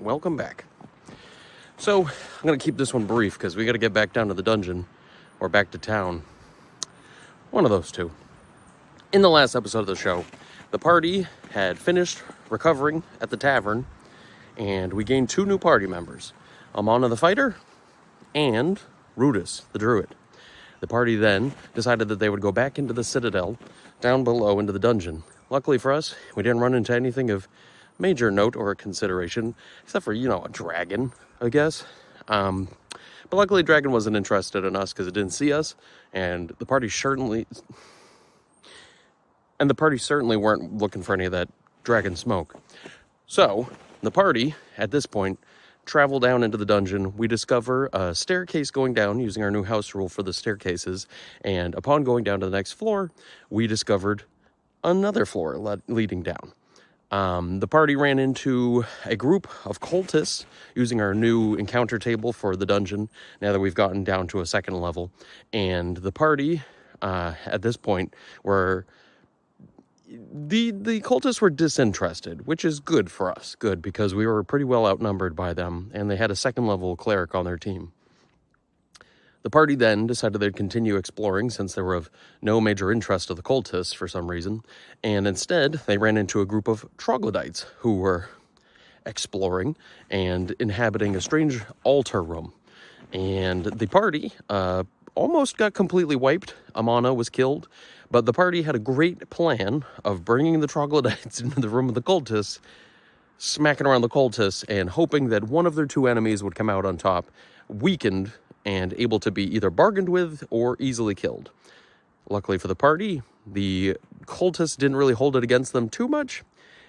welcome back. So, I'm going to keep this one brief because we got to get back down to the dungeon or back to town. One of those two. In the last episode of the show, the party had finished recovering at the tavern, and we gained 2 new party members, Amana the fighter and Rudis the druid. The party then decided that they would go back into the Citadel, down below into the dungeon. Luckily for us, we didn't run into anything of major note or consideration, except for, a dragon, I guess. But luckily, dragon wasn't interested in us because it didn't see us, and the party certainly weren't looking for any of that dragon smoke. So, the party, at this point, travel down into the dungeon. We discover a staircase going down using our new house rule for the staircases, and upon going down to the next floor, we discovered another floor leading down. The party ran into a group of cultists using our new encounter table for the dungeon, now that we've gotten down to a 2nd level. And the party, at this point, were... The cultists were disinterested, which is good for us. Good, because we were pretty well outnumbered by them, and they had a 2nd level cleric on their team. The party then decided they'd continue exploring since they were of no major interest to the cultists for some reason, and instead they ran into a group of troglodytes who were exploring and inhabiting a strange altar room. And the party almost got completely wiped. Amana was killed, but the party had a great plan of bringing the troglodytes into the room of the cultists, smacking around the cultists, and hoping that one of their 2 enemies would come out on top, weakened and able to be either bargained with or easily killed. Luckily for the party, the cultists didn't really hold it against them too much,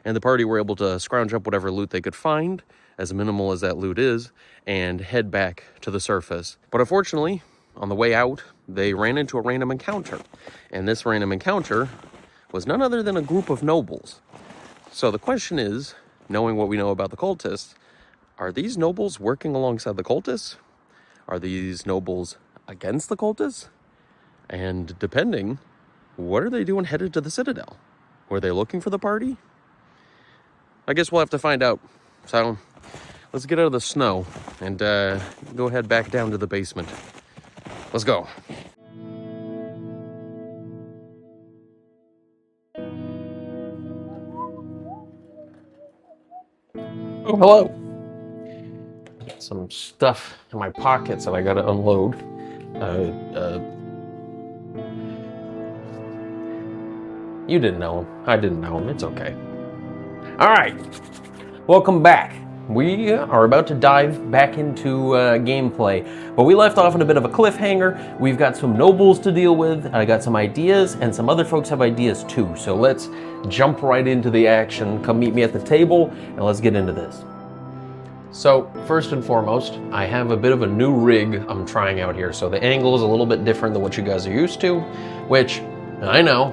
and the party were able to scrounge up whatever loot they could find, as minimal as that loot is, and head back to the surface. But unfortunately, on the way out, they ran into a random encounter, and this random encounter was none other than a group of nobles. So the question is, knowing what we know about the cultists, are these nobles working alongside the cultists? Are these nobles against the cultists? And depending, what are they doing headed to the Citadel? Were they looking for the party? I guess we'll have to find out. So, let's get out of the snow and go head back down to the basement. Let's go. Oh, hello. Some stuff in my pockets that I gotta unload. You didn't know him. I didn't know him. It's okay. All right. Welcome back. We are about to dive back into gameplay, but we left off in a bit of a cliffhanger. We've got some nobles to deal with. I got some ideas, and some other folks have ideas too. So let's jump right into the action. Come meet me at the table, and let's get into this. So, first and foremost, I have a bit of a new rig I'm trying out here. So the angle is a little bit different than what you guys are used to, which I know,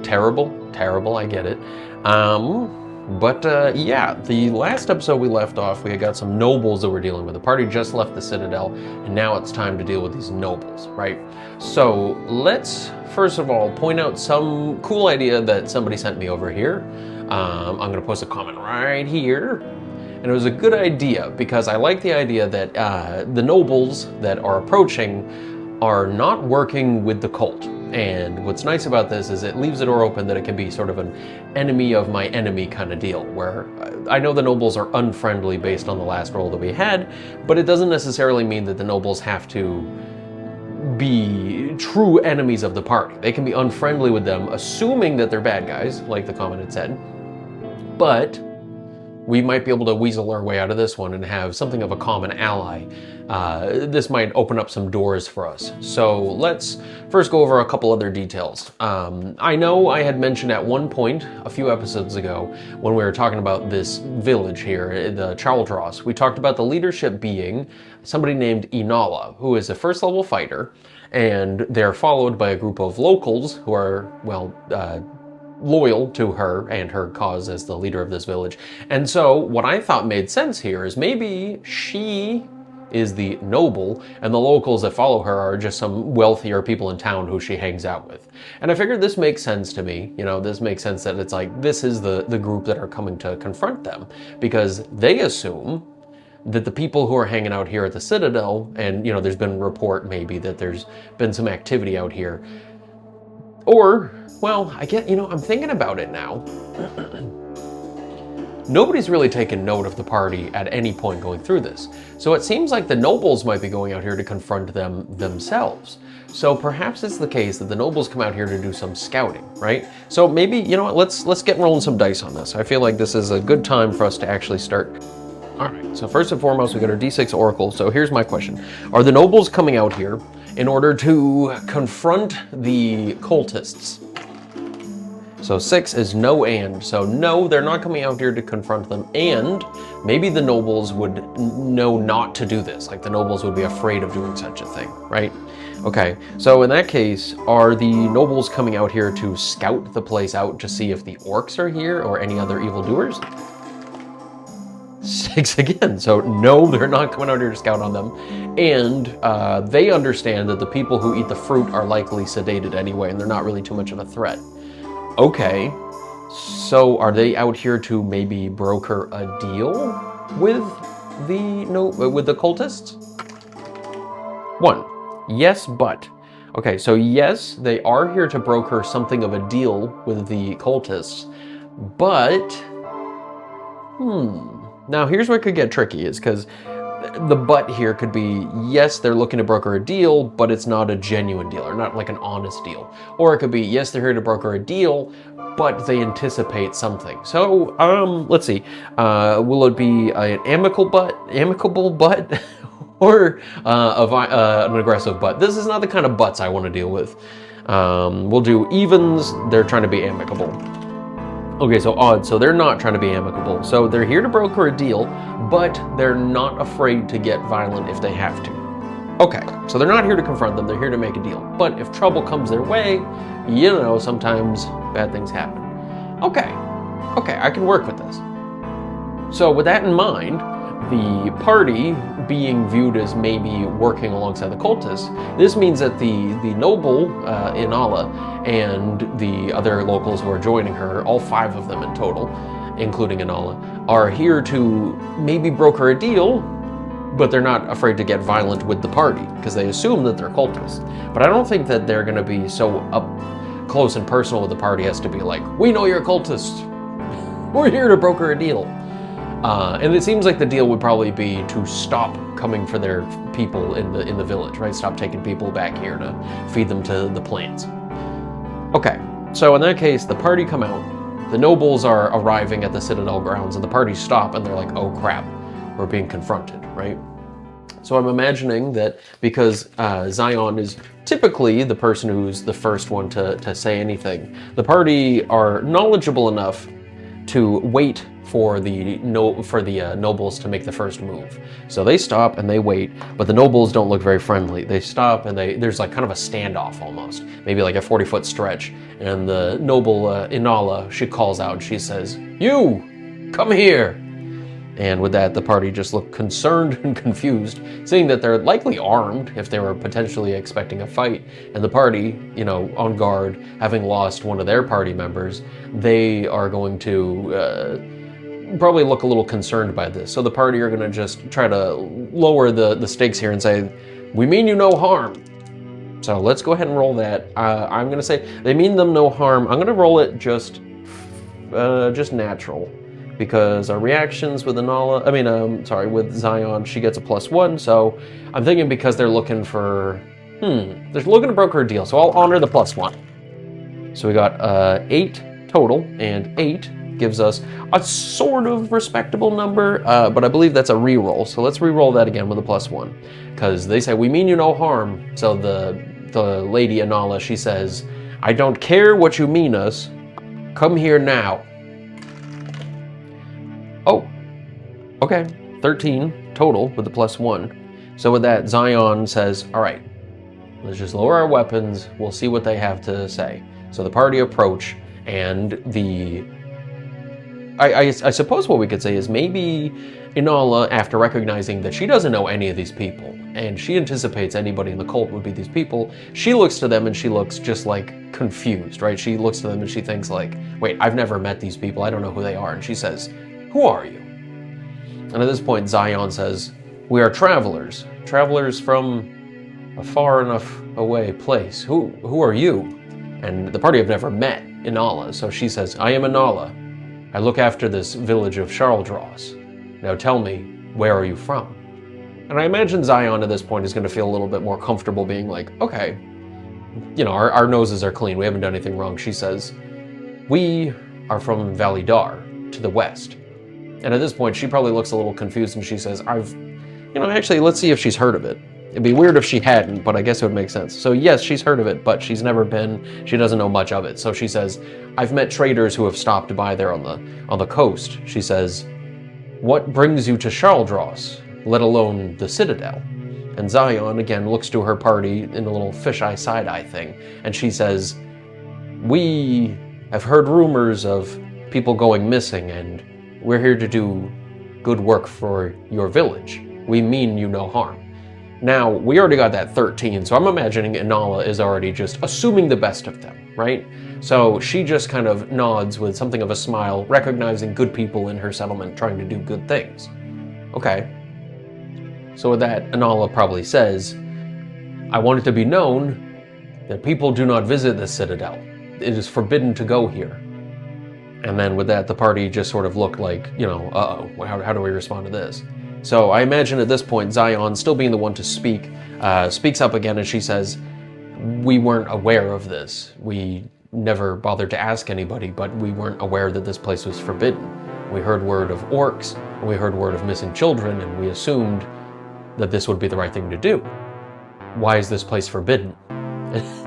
terrible, I get it. But yeah, the last episode we left off, we had got some nobles that we're dealing with. The party just left the Citadel, and now it's time to deal with these nobles, right? So let's, first of all, point out some cool idea that somebody sent me over here. I'm gonna post a comment right here. And it was a good idea because I like the idea that the nobles that are approaching are not working with the cult. And what's nice about this is it leaves the door open that it can be sort of an enemy of my enemy kind of deal, where I know the nobles are unfriendly based on the last roll that we had, but it doesn't necessarily mean that the nobles have to be true enemies of the party. They can be unfriendly with them, assuming that they're bad guys, like the comment had said. But we might be able to weasel our way out of this one and have something of a common ally. This might open up some doors for us. So let's first go over a couple other details. I know I had mentioned at one point, a few episodes ago, when we were talking about this village here, the Chaldros, we talked about the leadership being somebody named Inala, who is a 1st level fighter, and they're followed by a group of locals who are, well, loyal to her and her cause as the leader of this village. And so what I thought made sense here is maybe she is the noble, and the locals that follow her are just some wealthier people in town who she hangs out with. And I figured this makes sense to me. You know, this makes sense that it's like, this is the group that are coming to confront them, because they assume that the people who are hanging out here at the Citadel, and, you know, there's been a report maybe that there's been some activity out here, or, well, I get, you know, I'm thinking about it now. Nobody's really taken note of the party at any point going through this. So it seems like the nobles might be going out here to confront them themselves. So perhaps it's the case that the nobles come out here to do some scouting, right? So maybe, you know what, let's get rolling some dice on this. I feel like this is a good time for us to actually start. All right, so first and foremost, we got our D6 Oracle. So here's my question. Are the nobles coming out here in order to confront the cultists? So 6 is no and. So no, they're not coming out here to confront them. And maybe the nobles would know not to do this. Like the nobles would be afraid of doing such a thing, right? Okay, so in that case, are the nobles coming out here to scout the place out to see if the orcs are here or any other evildoers? 6 again. So no, they're not coming out here to scout on them. And they understand that the people who eat the fruit are likely sedated anyway, and they're not really too much of a threat. Okay, so are they out here to maybe broker a deal with the cultists? 1, yes, but. Okay, so yes, they are here to broker something of a deal with the cultists, but, now here's where it could get tricky, is because the but here could be, yes, they're looking to broker a deal, but it's not a genuine deal, or not like an honest deal. Or it could be, yes, they're here to broker a deal, but they anticipate something. So, let's see. Will it be an amicable but, or an aggressive but? This is not the kind of buts I want to deal with. We'll do evens. They're trying to be amicable. Okay, so odd. So they're not trying to be amicable. So they're here to broker a deal, but they're not afraid to get violent if they have to. Okay, so they're not here to confront them. They're here to make a deal. But if trouble comes their way, you know, sometimes bad things happen. Okay, I can work with this. So with that in mind, the party being viewed as maybe working alongside the cultists, this means that the noble, Inala, and the other locals who are joining her, all 5 of them in total, including Inala, are here to maybe broker a deal, but they're not afraid to get violent with the party, because they assume that they're cultists. But I don't think that they're going to be so up close and personal with the party as to be like, we know you're a cultist, we're here to broker a deal. And it seems like the deal would probably be to stop coming for their people in the village, right? Stop taking people back here to feed them to the plants. Okay, so in that case, the party come out, the nobles are arriving at the Citadel grounds, and the party stop, and they're like, oh crap, we're being confronted, right? So I'm imagining that because Zion is typically the person who's the first one to say anything, the party are knowledgeable enough to wait for the nobles to make the first move. So they stop and they wait, but the nobles don't look very friendly. They stop and there's like kind of a standoff almost, maybe like a 40-foot stretch. And the noble Inala, she calls out, she says, "You, come here." And with that, the party just look concerned and confused, seeing that they're likely armed if they were potentially expecting a fight. And the party, you know, on guard, having lost one of their party members, they are going to probably look a little concerned by this. So the party are going to just try to lower the stakes here and say, we mean you no harm. So let's go ahead and roll that. I'm going to say they mean them no harm. I'm going to roll it just natural, because our reactions with with Zion, she gets a +1. So I'm thinking because they're looking for, they're looking to broker a deal. So I'll honor the +1. So we got 8 total, and 8 gives us a sort of respectable number, but I believe that's a re-roll. So let's re-roll that again with a +1, because they say, we mean you no harm. So the lady Inala, she says, I don't care what you mean us, come here now. Oh, okay, 13 total with the +1. So with that, Zion says, all right, let's just lower our weapons, we'll see what they have to say. So the party approach, and I suppose what we could say is maybe Inala, after recognizing that she doesn't know any of these people, and she anticipates anybody in the cult would be these people, she looks to them and she looks just like confused, right? She looks to them and she thinks like, wait, I've never met these people, I don't know who they are. And she says, who are you? And at this point, Zion says, we are travelers from a far enough away place. Who are you? And the party have never met Inala, so she says, I am Inala. I look after this village of Charledros. Now tell me, where are you from? And I imagine Zion at this point is going to feel a little bit more comfortable being like, okay, you know, our noses are clean, we haven't done anything wrong. She says, we are from Validar, to the west. And at this point, she probably looks a little confused and she says, actually, let's see if she's heard of it. It'd be weird if she hadn't, but I guess it would make sense. So yes, she's heard of it, but she's never been, she doesn't know much of it. So she says, I've met traders who have stopped by there on the coast. She says, what brings you to Charledros, let alone the Citadel? And Zion, again, looks to her party in a little fisheye side-eye thing, and she says, we have heard rumors of people going missing, and we're here to do good work for your village. We mean you no harm. Now, we already got that 13, so I'm imagining Inala is already just assuming the best of them, right? So she just kind of nods with something of a smile, recognizing good people in her settlement trying to do good things. Okay. So with that, Inala probably says, I want it to be known that people do not visit the Citadel. It is forbidden to go here. And then with that, the party just sort of looked like, uh-oh, how do we respond to this? So I imagine at this point, Zion, still being the one to speak, speaks up again and she says, we weren't aware of this. We never bothered to ask anybody, but we weren't aware that this place was forbidden. We heard word of orcs, and we heard word of missing children, and we assumed that this would be the right thing to do. Why is this place forbidden?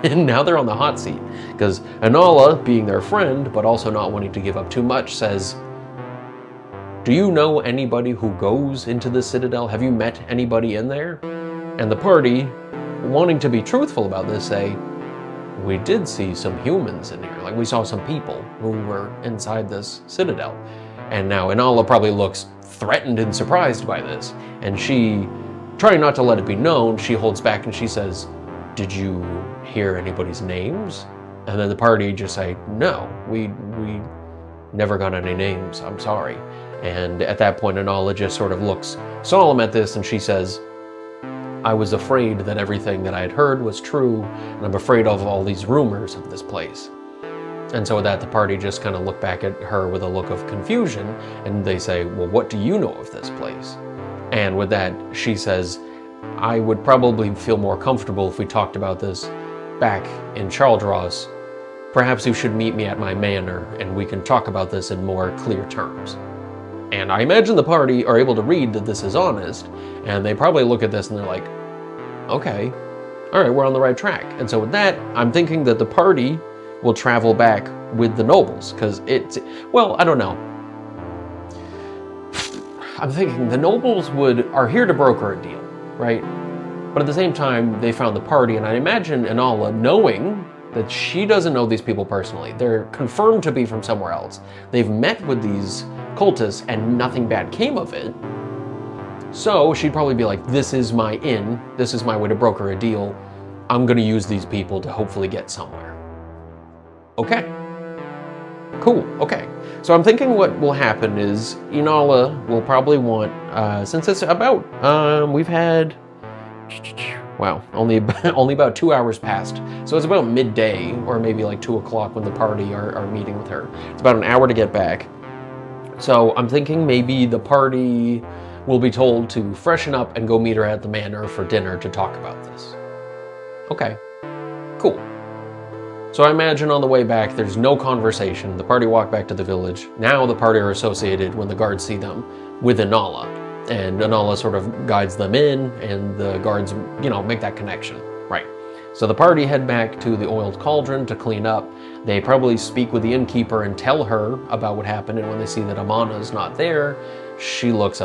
And now they're on the hot seat, because Inala, being their friend, but also not wanting to give up too much, says, do you know anybody who goes into the Citadel? Have you met anybody in there? And the party, wanting to be truthful about this, say, we did see some humans in here. Like, we saw some people who were inside this Citadel. And now Inala probably looks threatened and surprised by this. And she, trying not to let it be known, she holds back and she says, did you hear anybody's names? And then the party just say, no, we never got any names, I'm sorry. And at that point, Inala just sort of looks solemn at this and she says, I was afraid that everything that I had heard was true, and I'm afraid of all these rumors of this place. And so with that, the party just kind of look back at her with a look of confusion, and they say, well, what do you know of this place? And with that, she says, I would probably feel more comfortable if we talked about this back in Charledros. Perhaps you should meet me at my manor, and we can talk about this in more clear terms. And I imagine the party are able to read that this is honest, and they probably look at this and they're like, okay, all right, we're on the right track. And so with that, I'm thinking that the party will travel back with the nobles, because I don't know. I'm thinking the nobles are here to broker a deal, right? But at the same time, they found the party, and I imagine Inala, knowing that she doesn't know these people personally, they're confirmed to be from somewhere else. They've met with these cultists and nothing bad came of it. So she'd probably be like, this is my in, this is my way to broker a deal. I'm gonna use these people to hopefully get somewhere. Okay. Cool, okay. So I'm thinking what will happen is Inala will probably want, since it's about, we've had, wow, only about 2 hours passed. So it's about midday, or maybe like 2 o'clock when the party are meeting with her. It's about an hour to get back. So I'm thinking maybe the party will be told to freshen up and go meet her at the manor for dinner to talk about this. Okay, cool. So I imagine on the way back, there's no conversation. The party walk back to the village. Now the party are associated, when the guards see them, with Inala. And Inala sort of guides them in, and the guards, make that connection. Right. So the party head back to the oiled cauldron to clean up. They probably speak with the innkeeper and tell her about what happened, and when they see that Amana's not there, she looks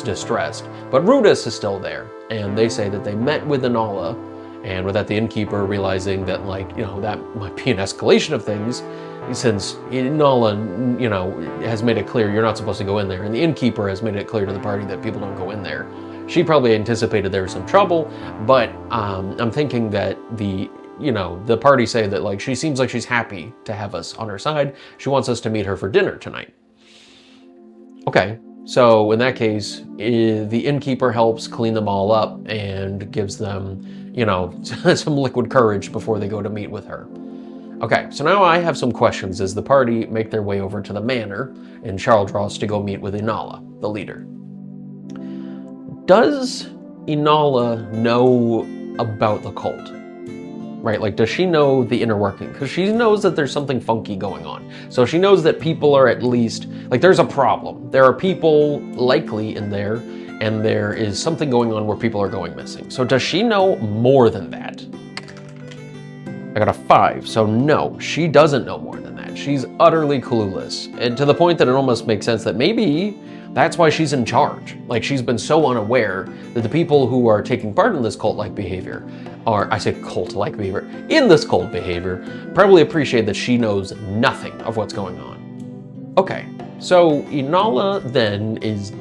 distressed. But Rudis is still there, and they say that they met with Inala, and with that the innkeeper realizing that that might be an escalation of things, since Nala, has made it clear you're not supposed to go in there, and the innkeeper has made it clear to the party that people don't go in there. She probably anticipated there was some trouble, but I'm thinking that the party say that, like, she seems like she's happy to have us on her side. She wants us to meet her for dinner tonight. Okay, so in that case, the innkeeper helps clean them all up and gives them, some liquid courage before they go to meet with her. Okay, so now I have some questions as the party make their way over to the manor in Charldross to go meet with Inala, the leader. Does Inala know about the cult? Right, like, does she know the inner working? Because she knows that there's something funky going on. So she knows that people are at least, like, there's a problem. There are people likely in there, and there is something going on where people are going missing. So does she know more than that? I got a 5, so no, she doesn't know more than that. She's utterly clueless, and to the point that it almost makes sense that maybe that's why she's in charge. Like, she's been so unaware that the people who are taking part in this cult-like behavior in this cult behavior, probably appreciate that she knows nothing of what's going on. Okay, so Inala then is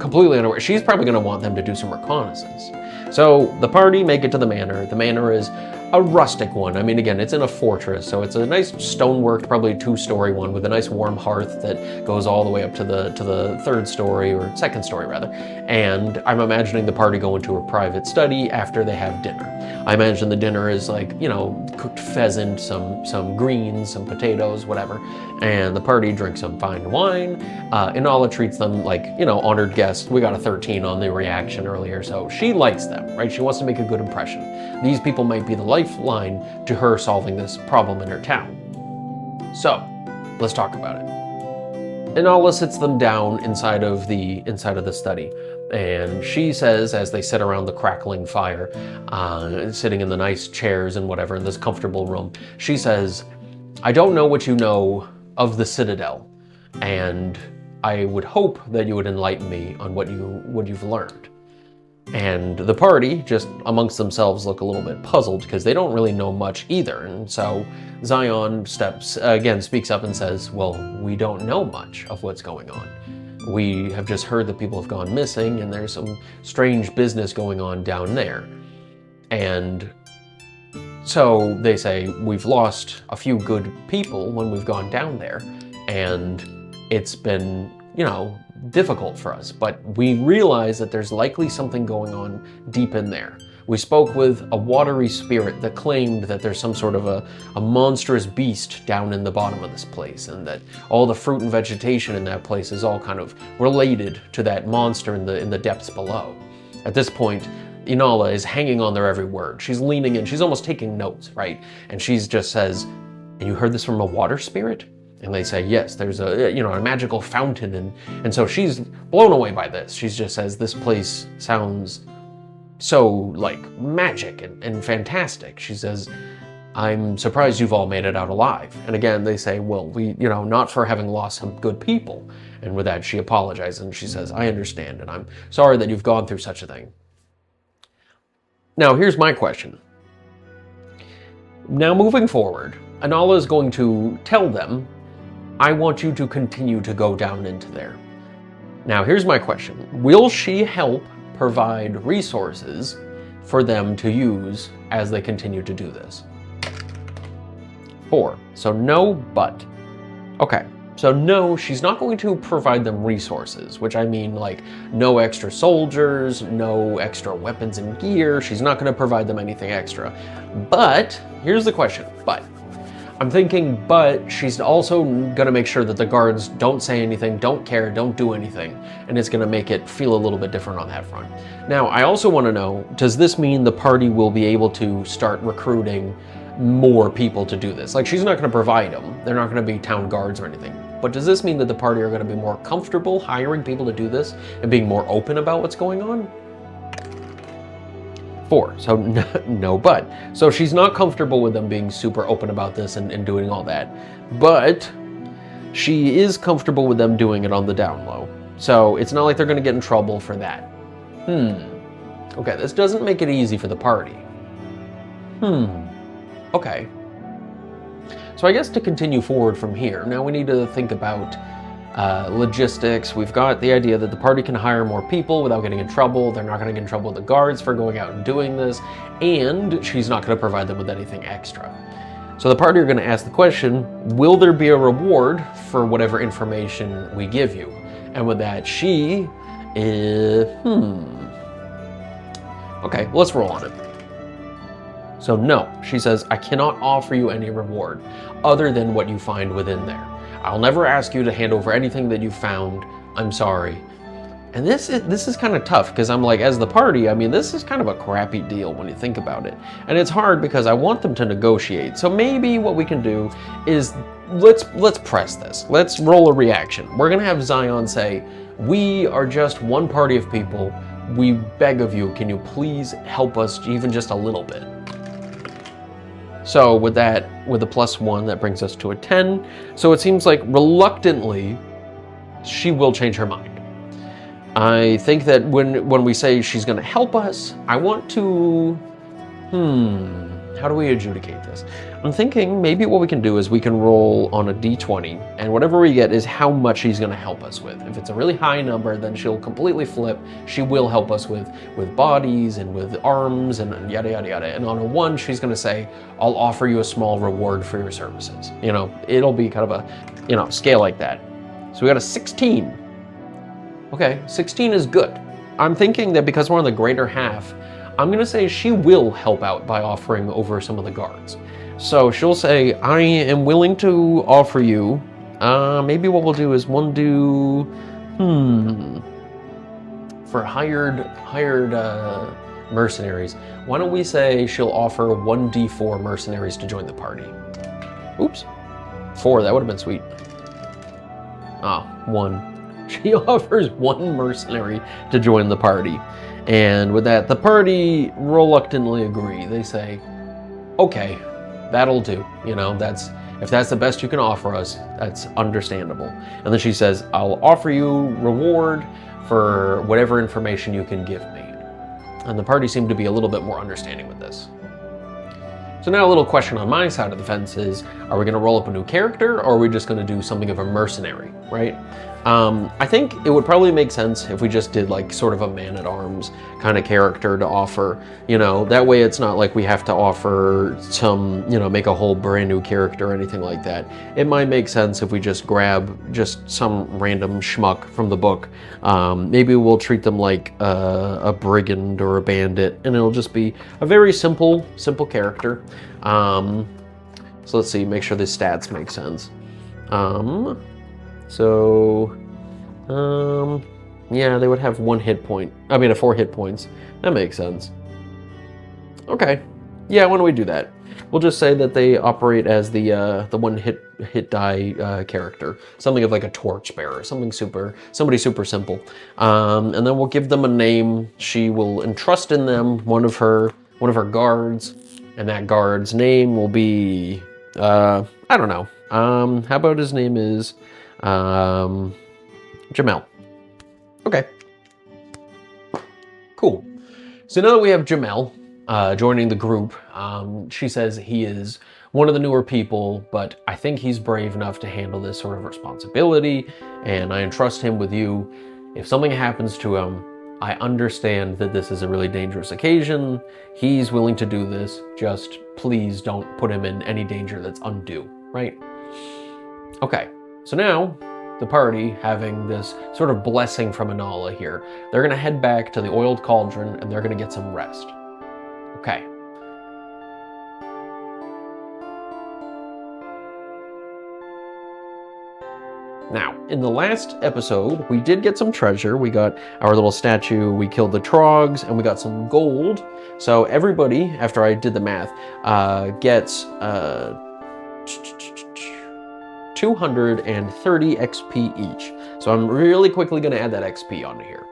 completely unaware. She's probably going to want them to do some reconnaissance. So the party make it to the manor. The manor is a rustic one. I mean, again, it's in a fortress, so it's a nice stoneworked, probably 2-story one with a nice warm hearth that goes all the way up to the 3rd story, or 2nd story rather. And I'm imagining the party go into a private study after they have dinner. I imagine the dinner is like, cooked pheasant, some greens, some potatoes, whatever. And the party drinks some fine wine. Inala treats them like, honored guests. We got a 13 on the reaction earlier, so she likes them, right? She wants to make a good impression. These people might be the lifeline to her solving this problem in her town. So, let's talk about it. Inala sits them down inside of the study, and she says, as they sit around the crackling fire, sitting in the nice chairs and whatever in this comfortable room, she says, "I don't know what you know of the Citadel, and I would hope that you would enlighten me on what you've learned." And the party, just amongst themselves, look a little bit puzzled because they don't really know much either. And so Zion speaks up and says, "Well, we don't know much of what's going on. We have just heard that people have gone missing and there's some strange business going on down there." And so they say, "We've lost a few good people when we've gone down there, and it's been, difficult for us, but we realize that there's likely something going on deep in there. We spoke with a watery spirit that claimed that there's some sort of a monstrous beast down in the bottom of this place, and that all the fruit and vegetation in that place is all kind of related to that monster in the depths below." At this point, Inala is hanging on their every word. She's leaning in, she's almost taking notes, right? And she just says, "And you heard this from a water spirit?" And they say, "Yes, there's a magical fountain." And so she's blown away by this. She just says, "This place sounds so like magic and fantastic." She says, "I'm surprised you've all made it out alive." And again, they say, "Well, we, not for having lost some good people." And with that, she apologizes and she says, "I understand, and I'm sorry that you've gone through such a thing." Now, here's my question. Now, moving forward, Inala is going to tell them, "I want you to continue to go down into there." Now, here's my question. Will she help provide resources for them to use as they continue to do this? 4. So no, but. Okay, so no, she's not going to provide them resources, which I mean like no extra soldiers, no extra weapons and gear. She's not going to provide them anything extra. But, here's the question, but. I'm thinking, but she's also going to make sure that the guards don't say anything, don't care, don't do anything, and it's going to make it feel a little bit different on that front. Now, I also want to know, does this mean the party will be able to start recruiting more people to do this? Like, she's not going to provide them. They're not going to be town guards or anything. But does this mean that the party are going to be more comfortable hiring people to do this and being more open about what's going on? 4. So no, but. So she's not comfortable with them being super open about this and doing all that. But she is comfortable with them doing it on the down low. So it's not like they're going to get in trouble for that. Okay, this doesn't make it easy for the party. Okay. So I guess to continue forward from here, now we need to think about logistics. We've got the idea that the party can hire more people without getting in trouble. They're not going to get in trouble with the guards for going out and doing this, and she's not going to provide them with anything extra. So the party are going to ask the question, will there be a reward for whatever information we give you? And with that, she is, Okay, let's roll on it. So no, she says, I cannot offer you any reward other than what you find within there. I'll never ask you to hand over anything that you found. I'm sorry. And this is kind of tough because I'm like, as the party, I mean, this is kind of a crappy deal when you think about it. And it's hard because I want them to negotiate. So maybe what we can do is let's press this. Let's roll a reaction. We're gonna have Zion say, we are just one party of people. We beg of you, can you please help us even just a little bit? So with that, with a +1, that brings us to a 10. So it seems like reluctantly, she will change her mind. I think that when we say she's gonna help us, I want to, how do we adjudicate this? I'm thinking maybe what we can do is we can roll on a d20, and whatever we get is how much she's gonna help us with. If it's a really high number, then she'll completely flip. She will help us with bodies and with arms and yada, yada, yada. And on a 1, she's gonna say, I'll offer you a small reward for your services. You know, it'll be kind of a, scale like that. So we got a 16. Okay, 16 is good. I'm thinking that because we're on the greater half, I'm gonna say she will help out by offering over some of the guards. So she'll say, I am willing to offer you, maybe what we'll do is we'll do, for hired mercenaries, why don't we say she'll offer 1d4 mercenaries to join the party? Oops, 4, that would have been sweet. 1. She offers 1 mercenary to join the party. And with that, the party reluctantly agree. They say, okay, that'll do. If that's the best you can offer us, that's understandable. And then she says, I'll offer you reward for whatever information you can give me. And the party seemed to be a little bit more understanding with this. So now a little question on my side of the fence is, are we gonna roll up a new character, or are we just gonna do something of a mercenary, right? I think it would probably make sense if we just did like sort of a man-at-arms kind of character to offer, that way it's not like we have to offer some, make a whole brand new character or anything like that. It might make sense if we just grab just some random schmuck from the book. Maybe we'll treat them like a brigand or a bandit, and it'll just be a very simple character. So let's see, make sure the stats make sense. Yeah, they would have 1 hit point. 4 hit points. That makes sense. Okay. Yeah, why don't we do that? We'll just say that they operate as the 1 hit die character. Something of like a torchbearer, somebody super simple. And then we'll give them a name. She will entrust in them one of her guards, and that guard's name will be I don't know. How about his name is Jamel. Okay. Cool. So now that we have Jamel joining the group, she says he is one of the newer people, but I think he's brave enough to handle this sort of responsibility, and I entrust him with you. If something happens to him, I understand that this is a really dangerous occasion. He's willing to do this. Just please don't put him in any danger that's undue, right? Okay, so now the party, having this sort of blessing from Anala here, they're gonna head back to the oiled cauldron and they're gonna get some rest. Okay. Now, in the last episode, we did get some treasure. We got our little statue, we killed the trogs, and we got some gold. So everybody, after I did the math, gets 230 XP each. So I'm really quickly going to add that XP onto here.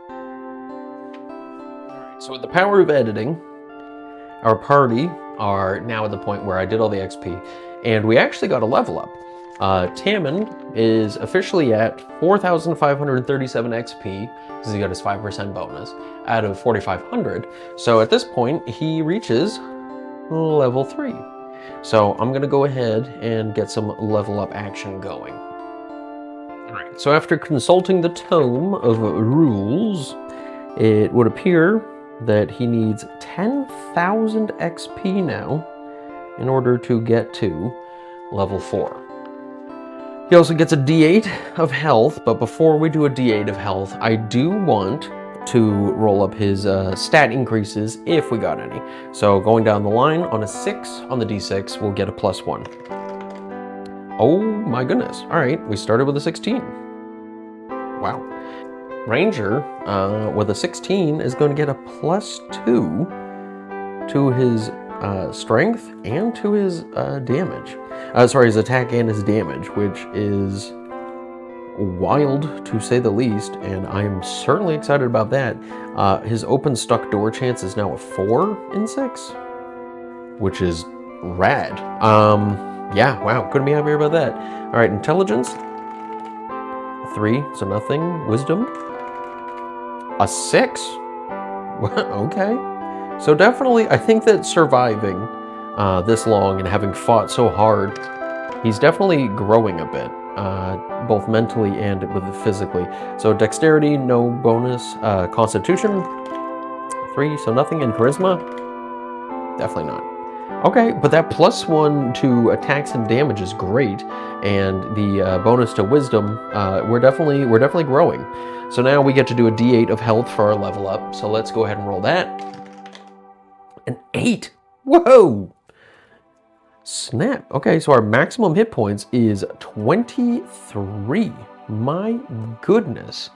Alright, so with the power of editing, our party are now at the point where I did all the XP, and we actually got a level up. Tammin is officially at 4,537 XP, because he got his 5% bonus, out of 4,500. So at this point, he reaches level 3. So I'm going to go ahead and get some level up action going. All right. So after consulting the Tome of Rules, it would appear that he needs 10,000 XP now in order to get to level 4. He also gets a D8 of health, but before we do a D8 of health, I do want to roll up his stat increases if we got any. So going down the line, on a 6 on the D6, we'll get a +1. Oh my goodness. All right, we started with a 16. Wow. Ranger with a 16 is going to get a +2 to his strength and to his damage. Sorry, his attack and his damage, which is wild to say the least, and I am certainly excited about that. His open stuck door chance is now a 4 in 6, which is rad. Yeah, wow, couldn't be happier about that. All right, intelligence, 3, so nothing. Wisdom, a 6. Okay, so definitely, I think that surviving this long and having fought so hard, he's definitely growing a bit. Both mentally and with physically. So dexterity, no bonus. Constitution, 3, so nothing. And charisma, definitely not. Okay, but that +1 to attacks and damage is great, and the bonus to wisdom, we're definitely growing. So now we get to do a D8 of health for our level up. So let's go ahead and roll that. An 8. Whoa! Snap. Okay, so our maximum hit points is 23. My goodness.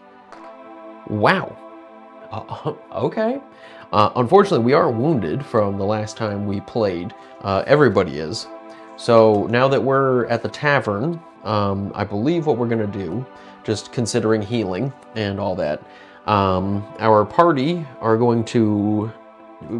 Wow. Okay. Unfortunately, we are wounded from the last time we played. Everybody is. So now that we're at the tavern, I believe what we're going to do, just considering healing and all that, our party are going to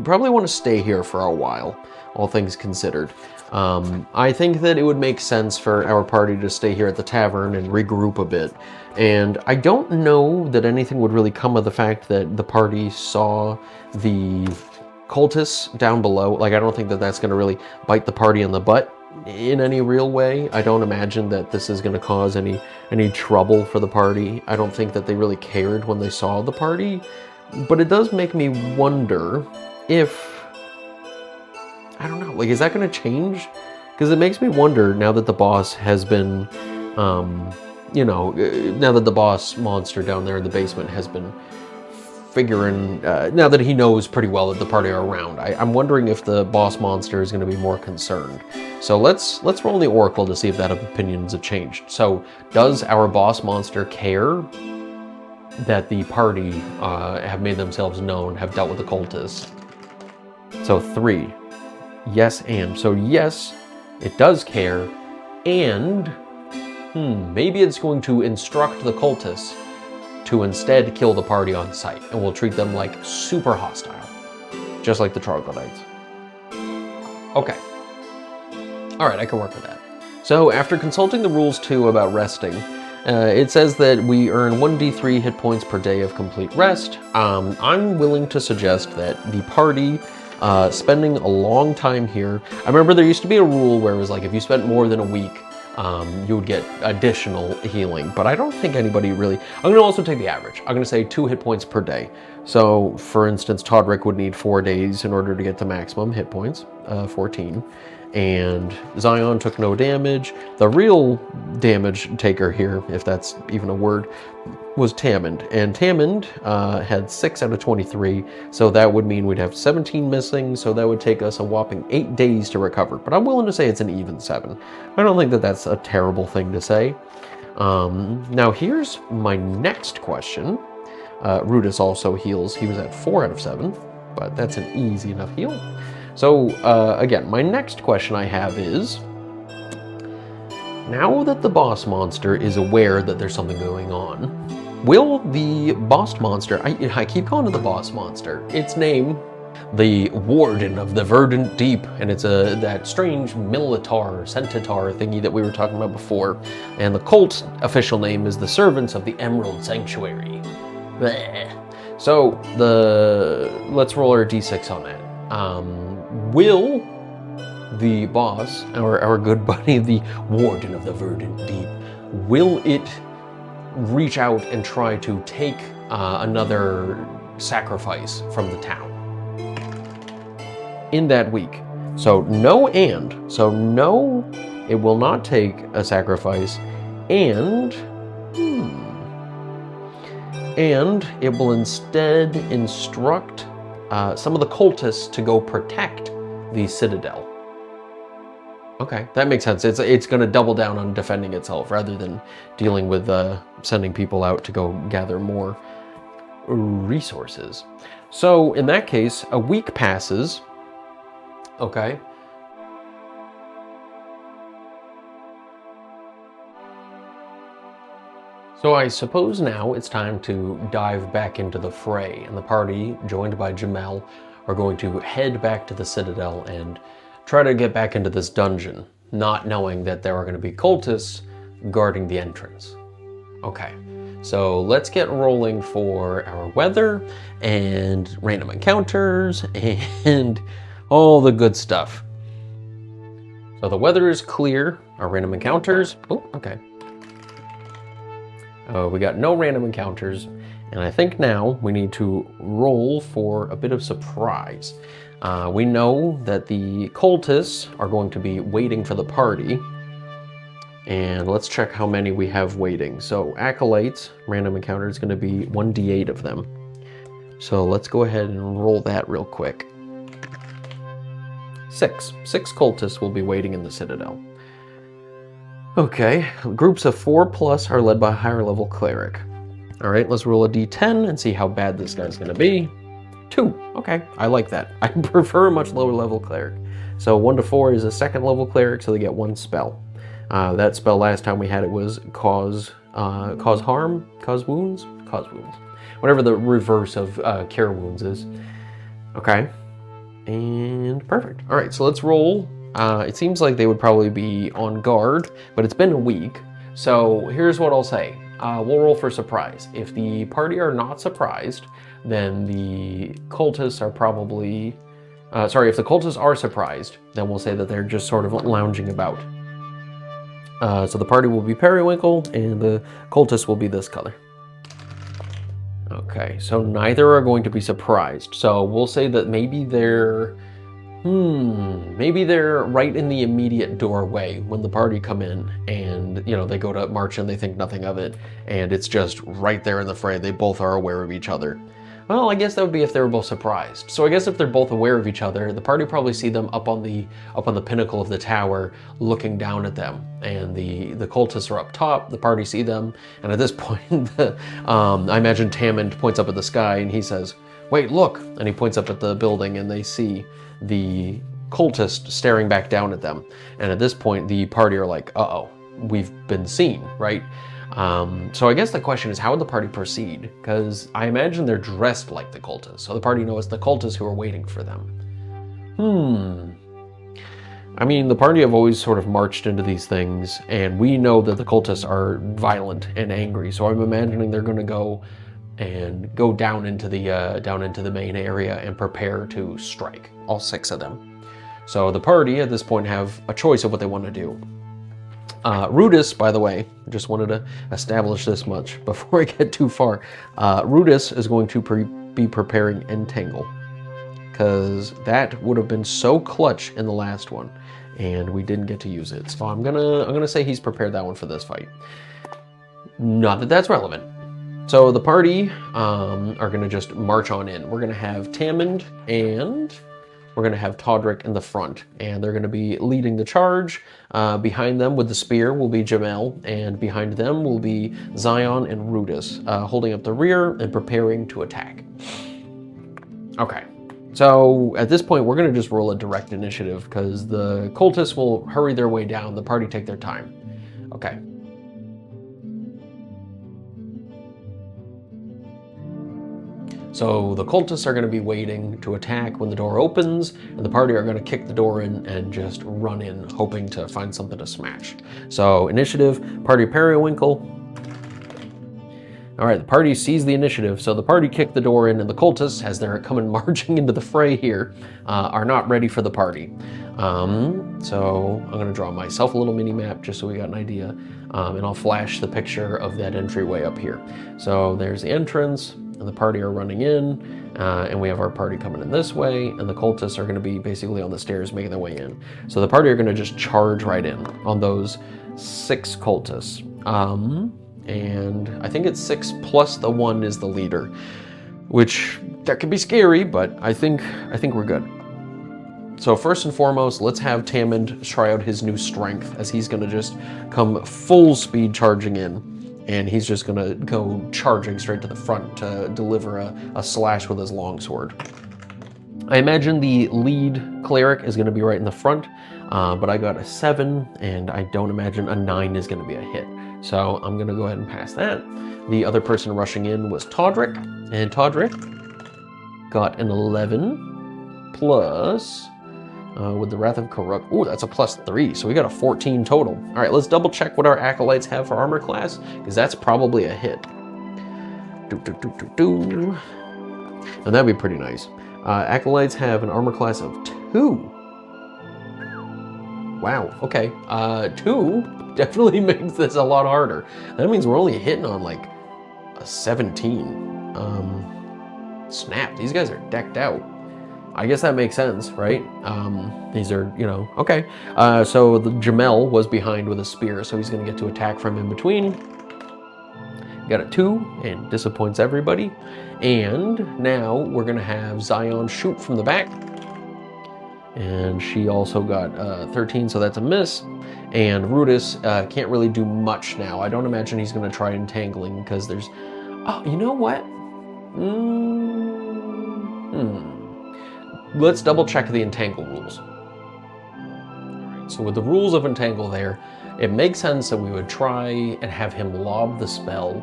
probably want to stay here for a while, all things considered. I think that it would make sense for our party to stay here at the tavern and regroup a bit. And I don't know that anything would really come of the fact that the party saw the cultists down below. Like, I don't think that that's going to really bite the party in the butt in any real way. I don't imagine that this is going to cause any trouble for the party. I don't think that they really cared when they saw the party. But it does make me wonder if, I don't know, like, is that going to change? Because it makes me wonder now that the boss has been, now that the boss monster down there in the basement has been figuring, now that he knows pretty well that the party are around, I'm wondering if the boss monster is going to be more concerned. So let's roll the Oracle to see if that opinions have changed. So does our boss monster care that the party have made themselves known, have dealt with the cultists? So 3. Yes, and. So yes, it does care, and maybe it's going to instruct the cultists to instead kill the party on sight, and we'll treat them like super hostile, just like the troglodytes. Okay. All right, I can work with that. So after consulting the rules too about resting, it says that we earn 1d3 hit points per day of complete rest. I'm willing to suggest that the party spending a long time here. I remember there used to be a rule where it was like if you spent more than a week, you would get additional healing, but I don't think anybody really. I'm going to also take the average. I'm going to say 2 hit points per day. So for instance, Todrick would need 4 days in order to get to maximum hit points, 14. And Zion took no damage. The real damage taker here, if that's even a word, was Tamond. And Tamond had 6 out of 23, so that would mean we'd have 17 missing, so that would take us a whopping 8 days to recover. But I'm willing to say it's an even 7. I don't think that that's a terrible thing to say. Now here's my next question. Rudis also heals. He was at 4 out of 7, but that's an easy enough heal. So, again, my next question I have is, now that the boss monster is aware that there's something going on, will the boss monster, I keep calling it the boss monster, its name, the Warden of the Verdant Deep, and it's that strange Militar, Centaur thingy that we were talking about before, and the cult official name is the Servants of the Emerald Sanctuary. Blech. So, let's roll our d6 on that. Will the boss, our good buddy, the Warden of the Verdant Deep, will it reach out and try to take another sacrifice from the town in that week? So no, it will not take a sacrifice, and it will instead instruct some of the cultists to go protect the Citadel. Okay, that makes sense. It's going to double down on defending itself rather than dealing with sending people out to go gather more resources. So in that case, a week passes. Okay. So I suppose now it's time to dive back into the fray, and the party, joined by Jamel, are going to head back to the Citadel and try to get back into this dungeon, not knowing that there are going to be cultists guarding the entrance. Okay, so let's get rolling for our weather and random encounters and all the good stuff. So the weather is clear, our random encounters, oh, okay. We got no random encounters, and I think now we need to roll for a bit of surprise. We know that the cultists are going to be waiting for the party, and let's check how many we have waiting. So acolytes, random encounter, is going to be 1d8 of them. So let's go ahead and roll that real quick. 6 cultists will be waiting in the Citadel. Okay, groups of 4+ are led by a higher level cleric. All right, let's roll a d10 and see how bad this guy's gonna be. 2, okay, I like that. I prefer a much lower level cleric. So 1 to 4 is a 2nd level cleric, so they get 1 spell. That spell last time we had it was cause harm, cause wounds. Whatever the reverse of cure wounds is. Okay, and perfect. All right, so let's roll. It seems like they would probably be on guard, but it's been a week. So here's what I'll say. We'll roll for surprise. If the party are not surprised, then the cultists are probably... if the cultists are surprised, then we'll say that they're just sort of lounging about. So the party will be periwinkle, and the cultists will be this color. Okay, so neither are going to be surprised. So we'll say that maybe they're right in the immediate doorway when the party come in, and they go to march and they think nothing of it, and it's just right there in the fray. They both are aware of each other. Well, I guess that would be if they were both surprised. So I guess if they're both aware of each other, the party probably see them up on the pinnacle of the tower, looking down at them, and the cultists are up top. The party see them, and at this point, I imagine Tammond points up at the sky and he says, "Wait, look!" And he points up at the building, and they see the cultist staring back down at them. And at this point, the party are like, "Uh-oh, we've been seen," right? So I guess the question is, how would the party proceed? Because I imagine they're dressed like the cultists, so the party knows the cultists who are waiting for them. I mean, the party have always sort of marched into these things, and we know that the cultists are violent and angry, so I'm imagining they're going to go down into the main area and prepare to strike, all 6 of them. So the party at this point have a choice of what they want to do. Rudis, by the way, just wanted to establish this much before I get too far. Rudis is going to be preparing Entangle, because that would have been so clutch in the last one, and we didn't get to use it. So I'm gonna say he's prepared that one for this fight. Not that that's relevant. So the party are gonna just march on in. We're gonna have Tammond and we're going to have Todrick in the front, and they're going to be leading the charge. Behind them with the spear will be Jamel, and behind them will be Zion and Rudis, holding up the rear and preparing to attack. Okay, so at this point we're going to just roll a direct initiative, because the cultists will hurry their way down, the party take their time. Okay. So the cultists are going to be waiting to attack when the door opens, and the party are going to kick the door in and just run in, hoping to find something to smash. So initiative, party periwinkle. All right, the party sees the initiative, so the party kicked the door in, and the cultists, as they're coming marching into the fray here, are not ready for the party. So I'm going to draw myself a little mini map just so we got an idea, and I'll flash the picture of that entryway up here. So there's the entrance, and the party are running in, and we have our party coming in this way, and the cultists are going to be basically on the stairs making their way in. So the party are going to just charge right in on those 6 cultists. And I think it's 6 plus the 1 is the leader, which that could be scary, but I think we're good. So first and foremost, let's have Tamond try out his new strength, as he's gonna just come full speed charging in, and he's just gonna go charging straight to the front to deliver a slash with his longsword. I imagine the lead cleric is gonna be right in the front, but I got a 7, and I don't imagine a 9 is gonna be a hit. So I'm gonna go ahead and pass that. The other person rushing in was Todrick, and Todrick got an 11 plus, with the Wrath of Corrupt. Ooh, that's a +3, so we got a 14 total. All right, let's double check what our acolytes have for armor class, because that's probably a hit. And that'd be pretty nice. Acolytes have an armor class of 2. Wow, okay. 2 definitely makes this a lot harder. That means we're only hitting on like a 17. Snap, these guys are decked out. I guess that makes sense, right? These are, you know, okay. So the Jamel was behind with a spear, so he's gonna get to attack from in between. Got a 2 and disappoints everybody. And now we're gonna have Zion shoot from the back. And she also got 13, so that's a miss. And Rudis can't really do much now. I don't imagine he's going to try entangling because there's... Oh, you know what? Let's double check the entangle rules. Alright, so with the rules of entangle there, it makes sense that we would try and have him lob the spell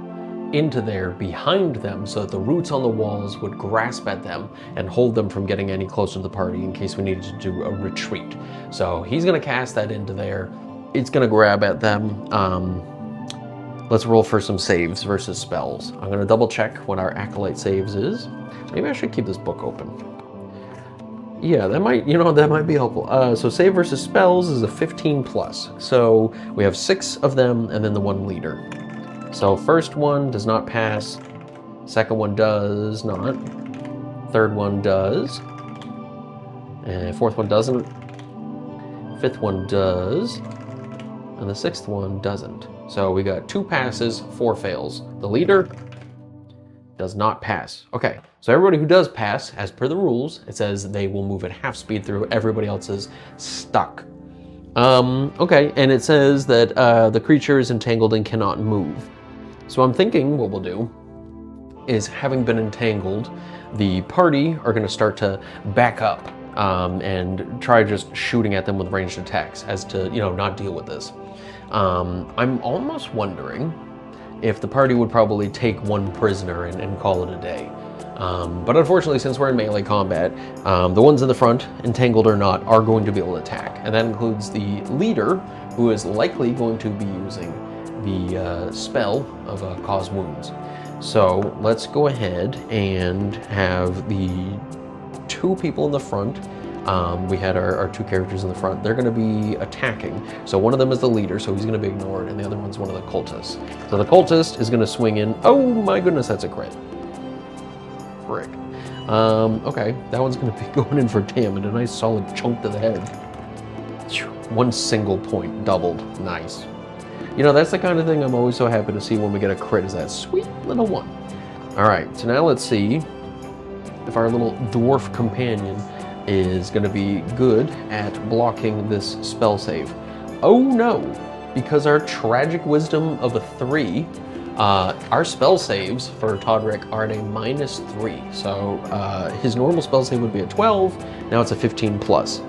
into there behind them so that the roots on the walls would grasp at them and hold them from getting any closer to the party in case we needed to do a retreat. So he's gonna cast that into there. It's gonna grab at them. Let's roll for some saves versus spells. I'm gonna double check what our acolyte saves is. Maybe I should keep this book open. Yeah, that might, you know, that might be helpful. So save versus spells is a 15 plus. So we have 6 of them and then the 1 leader. So first one does not pass, second one does not, third one does, and fourth one doesn't, fifth one does, and the 6th one doesn't. So we got 2 passes, 4 fails. The leader does not pass. Okay, so everybody who does pass, as per the rules, it says they will move at half speed through, everybody else is stuck. Okay, and it says that the creature is entangled and cannot move. So I'm thinking what we'll do is, having been entangled, the party are going to start to back up and try just shooting at them with ranged attacks as to, you know, not deal with this. I'm almost wondering if the party would probably take 1 prisoner and call it a day. But unfortunately, since we're in melee combat, the ones in the front, entangled or not, are going to be able to attack. And that includes the leader, who is likely going to be using the spell of cause wounds. So let's go ahead and have the 2 people in the front. We had our 2 characters in the front. They're going to be attacking. So one of them is the leader, so he's going to be ignored, and the other one's one of the cultists. So the cultist is going to swing in. Oh my goodness, that's a crit. Frick. Okay, that one's going to be going in for Tamond, a nice solid chunk to the head. 1 single point doubled. Nice. You know, that's the kind of thing I'm always so happy to see when we get a crit, is that sweet little 1. All right, so now let's see if our little dwarf companion is going to be good at blocking this spell save. Oh no, because our tragic wisdom of a 3, our spell saves for Todrick are at a -3. So his normal spell save would be a 12, now it's a 15 plus.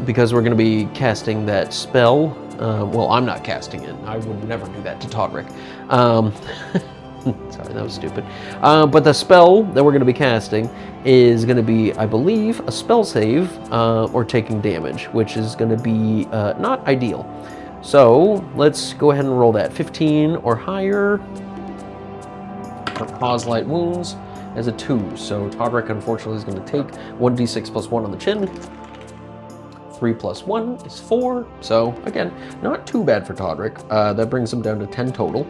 Because we're going to be casting that spell. Well, I'm not casting it. I would never do that to Todrick. Sorry, that was stupid. But the spell that we're going to be casting is going to be, I believe, a spell save or taking damage, which is going to be not ideal. So let's go ahead and roll that. 15 or higher. for cause light wounds as a 2. So Todrick, unfortunately, is going to take 1d6 plus 1 on the chin. 3 plus 1 is 4. So, again, not too bad for Todrick. That brings him down to 10 total,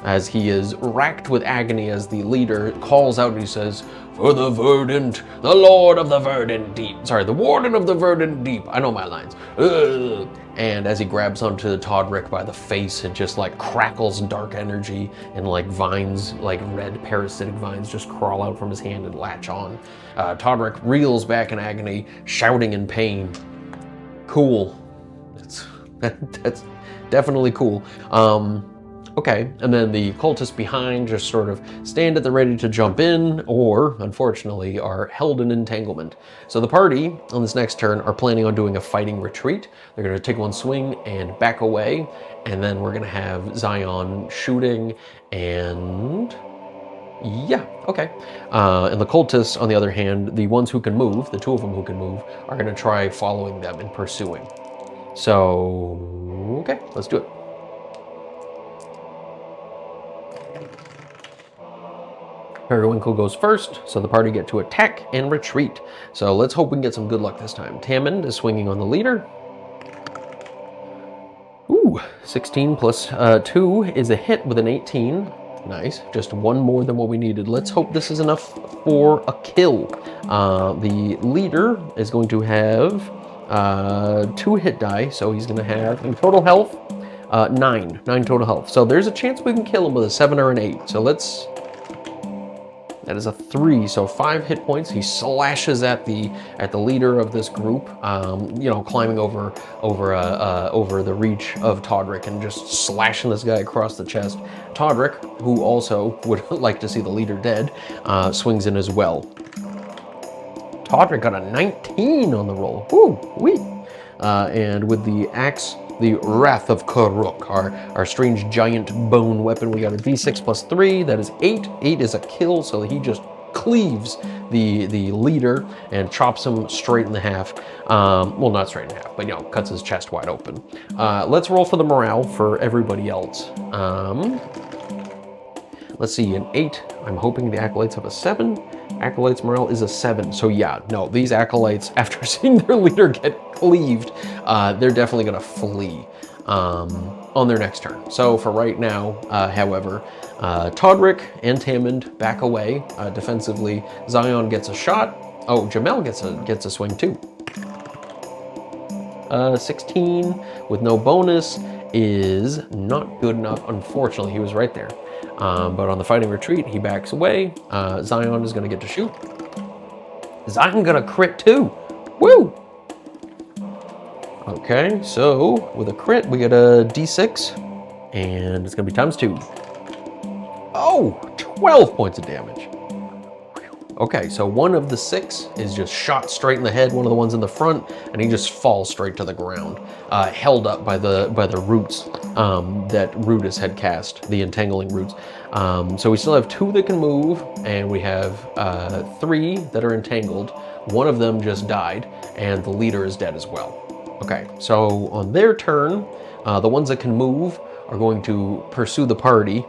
as he is racked with agony as the leader calls out and he says, "For the verdant, the lord of the verdant deep." Sorry, the warden of the verdant deep. I know my lines. Ugh. And as he grabs onto Todrick by the face, it just like crackles dark energy, and like vines, like red parasitic vines, just crawl out from his hand and latch on. Todrick reels back in agony, shouting in pain. Cool. That's definitely cool. Okay, and then the cultists behind just sort of stand at the ready to jump in, or, unfortunately, are held in entanglement. So the party, on this next turn, are planning on doing a fighting retreat. They're going to take one swing and back away, and then we're going to have Zion shooting, and yeah, okay. And the cultists, on the other hand, the ones who can move, the 2 of them who can move, are going to try following them and pursuing. So, okay, let's do it. Periwinkle goes first, so the party get to attack and retreat. So let's hope we can get some good luck this time. Tamond is swinging on the leader. Ooh, 16 plus 2 is a hit with an 18. Nice, just 1 more than what we needed. Let's hope this is enough for a kill. The leader is going to have 2 hit die, so he's going to have, in total health, 9 total health. So there's a chance we can kill him with a 7 or an 8. So let's... That is a 3, so 5 hit points. He slashes at the leader of this group, you know, climbing over the reach of Todrick and just slashing this guy across the chest. Todrick, who also would like to see the leader dead, swings in as well. Todrick got a 19 on the roll. Woo, wee. And with the axe, the Wrath of Karuk, our strange giant bone weapon, we got a d6 plus 3, that is 8. 8 is a kill, so he just cleaves the leader and chops him straight in half. Well, not straight in half, but, you know, cuts his chest wide open. Let's roll for the morale for everybody else. Let's see, an 8. I'm hoping the Acolytes have a 7. Acolytes' morale is a 7. So yeah, no, these Acolytes, after seeing their leader get cleaved, they're definitely going to flee on their next turn. So for right now, however, Todrick and Tamond back away defensively. Zion gets a shot. Oh, Jamel gets a swing too. 16 with no bonus is not good enough. Unfortunately, he was right there. But on the fighting retreat, he backs away. Zion is going to get to shoot. Zion got a crit too. Woo! Okay, so with a crit, we get a d6, and it's going to be times 2. Oh, 12 points of damage. Okay, so one of the 6 is just shot straight in the head, one of the ones in the front, and he just falls straight to the ground, held up by the roots that Rudis had cast, the entangling roots. So we still have 2 that can move, and we have 3 that are entangled. One of them just died, and the leader is dead as well. Okay, so on their turn, the ones that can move are going to pursue the party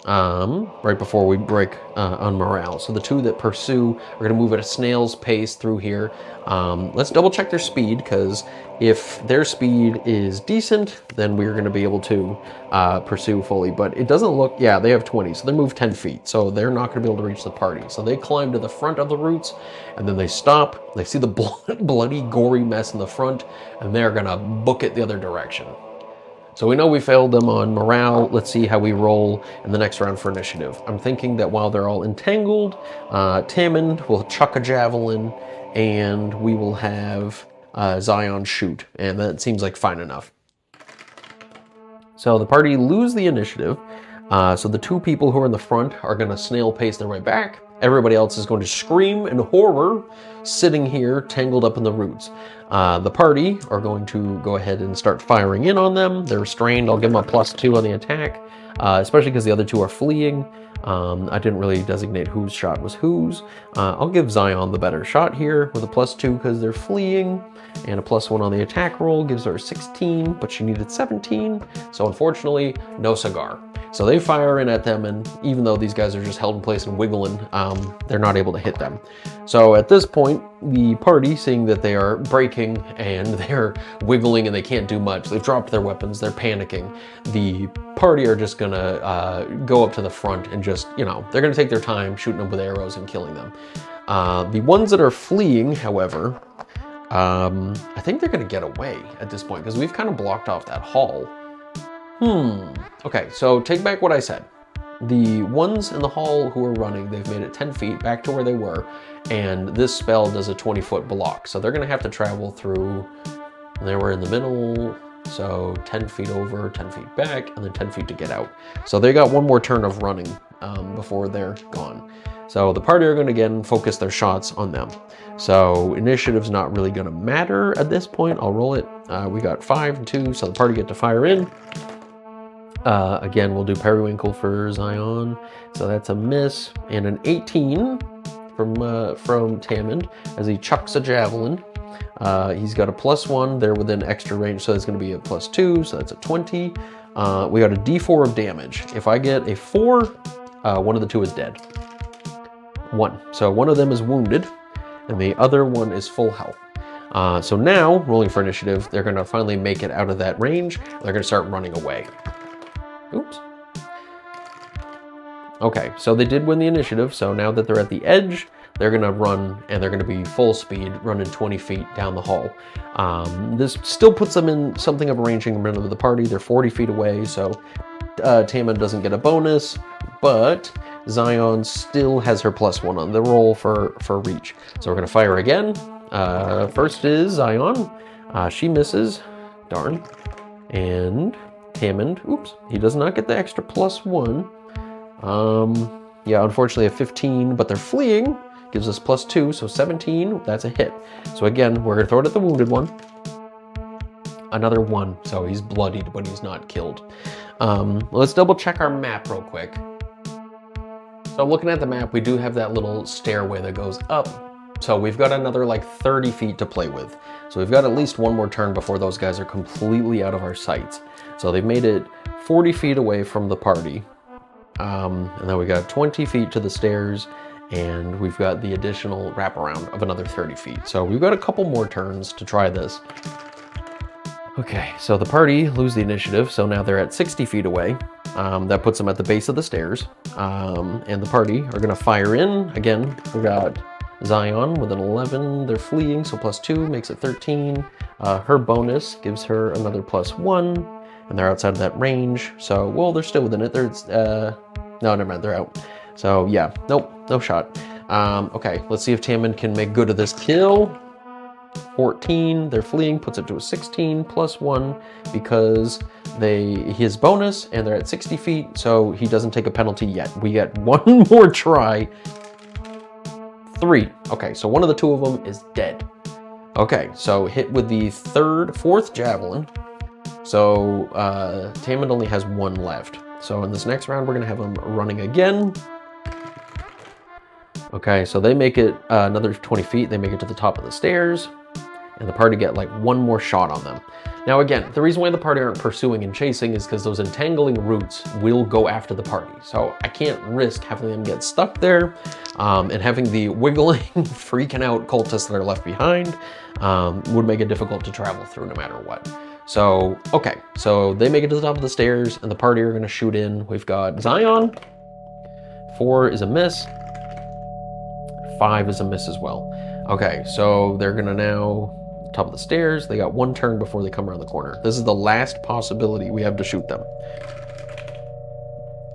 right before we break on morale. So the 2 that pursue are going to move at a snail's pace through here. Let's double check their speed, because if their speed is decent, then we're going to be able to pursue fully. But it doesn't look, yeah, they have 20, so they move 10 feet. So they're not going to be able to reach the party. So they climb to the front of the roots, and then they stop. They see the bloody, gory mess in the front, and they're going to book it the other direction. So we know we failed them on morale. Let's see how we roll in the next round for initiative. I'm thinking that while they're all entangled, Tamond will chuck a javelin, and we will have Zion shoot, and that seems like fine enough. So the party lose the initiative. So the 2 people who are in the front are going to snail pace their way back. Everybody else is going to scream in horror, sitting here tangled up in the roots. The party are going to go ahead and start firing in on them. They're restrained. I'll give them a +2 on the attack, especially because the other 2 are fleeing. I didn't really designate whose shot was whose. I'll give Zion the better shot here with a +2 because they're fleeing, and a +1 on the attack roll gives her 16, but she needed 17, so unfortunately, no cigar. So they fire in at them, and even though these guys are just held in place and wiggling, they're not able to hit them. So at this point, the party, seeing that they are breaking and they're wiggling and they can't do much, they've dropped their weapons, they're panicking. The party are just gonna go up to the front and just, you know, they're gonna take their time shooting them with arrows and killing them. The ones that are fleeing, however, I think they're gonna get away at this point because we've kind of blocked off that hall. Okay, so take back what I said. The ones in the hall who are running, they've made it 10 feet back to where they were, and this spell does a 20-foot block. So they're gonna have to travel through, they were in the middle, so 10 feet over, 10 feet back, and then 10 feet to get out. So they got one more turn of running before they're gone. So the party are gonna again focus their shots on them. So initiative's not really gonna matter at this point. I'll roll it. We got 5 and 2, so the party get to fire in. Again, we'll do Periwinkle for Zion. So that's a miss, and an 18 from Tamond as he chucks a javelin. He's got a +1, they're within extra range, so it's gonna be a +2, so that's a 20. We got a D4 of damage. If I get a 4, one of the two is dead. 1. So one of them is wounded, and the other one is full health. So now, rolling for initiative, they're gonna finally make it out of that range. They're gonna start running away. Oops. Okay, so they did win the initiative, so now that they're at the edge, they're gonna run, and they're gonna be full speed, running 20 feet down the hall. This still puts them in something of a ranging in of the party. They're 40 feet away, so Tamond doesn't get a bonus, but Zion still has her +1 on the roll for reach. So we're gonna fire again. First is Zion. She misses, darn. And Tamond, oops, he does not get the extra +1. Yeah, unfortunately a 15, but they're fleeing. Gives us +2, so 17, that's a hit. So again, we're gonna throw it at the wounded one. Another 1, so he's bloodied, but he's not killed. Let's double check our map real quick. So looking at the map, we do have that little stairway that goes up. So we've got another like 30 feet to play with. So we've got at least one more turn before those guys are completely out of our sights. So they've made it 40 feet away from the party. And then we got 20 feet to the stairs, and we've got the additional wraparound of another 30 feet. So we've got a couple more turns to try this. Okay, so the party lose the initiative, so now they're at 60 feet away. That puts them at the base of the stairs. And the party are gonna fire in. Again, we got Zion with an 11, they're fleeing, so +2 makes it 13. Her bonus gives her another +1, and they're outside of that range. So, well, they're still within it. No, never mind, they're out. So yeah, nope, no shot. Okay, let's see if Tamond can make good of this kill. 14, they're fleeing, puts it to a 16 +1 because his bonus, and they're at 60 feet, so he doesn't take a penalty yet. We get one more try. 3. Okay, so one of the two of them is dead. Okay, so hit with the fourth javelin. So Tamond only has 1 left. So in this next round, we're gonna have him running again. Okay, so they make it another 20 feet. They make it to the top of the stairs, and the party get like 1 more shot on them. Now again, the reason why the party aren't pursuing and chasing is because those entangling roots will go after the party. So I can't risk having them get stuck there, and having the wiggling, freaking out cultists that are left behind would make it difficult to travel through no matter what. So, okay, so they make it to the top of the stairs, and the party are gonna shoot in. We've got Zion. 4 is a miss. 5 is a miss as well. Okay, so they're gonna now top of the stairs. They got 1 turn before they come around the corner. This is the last possibility we have to shoot them.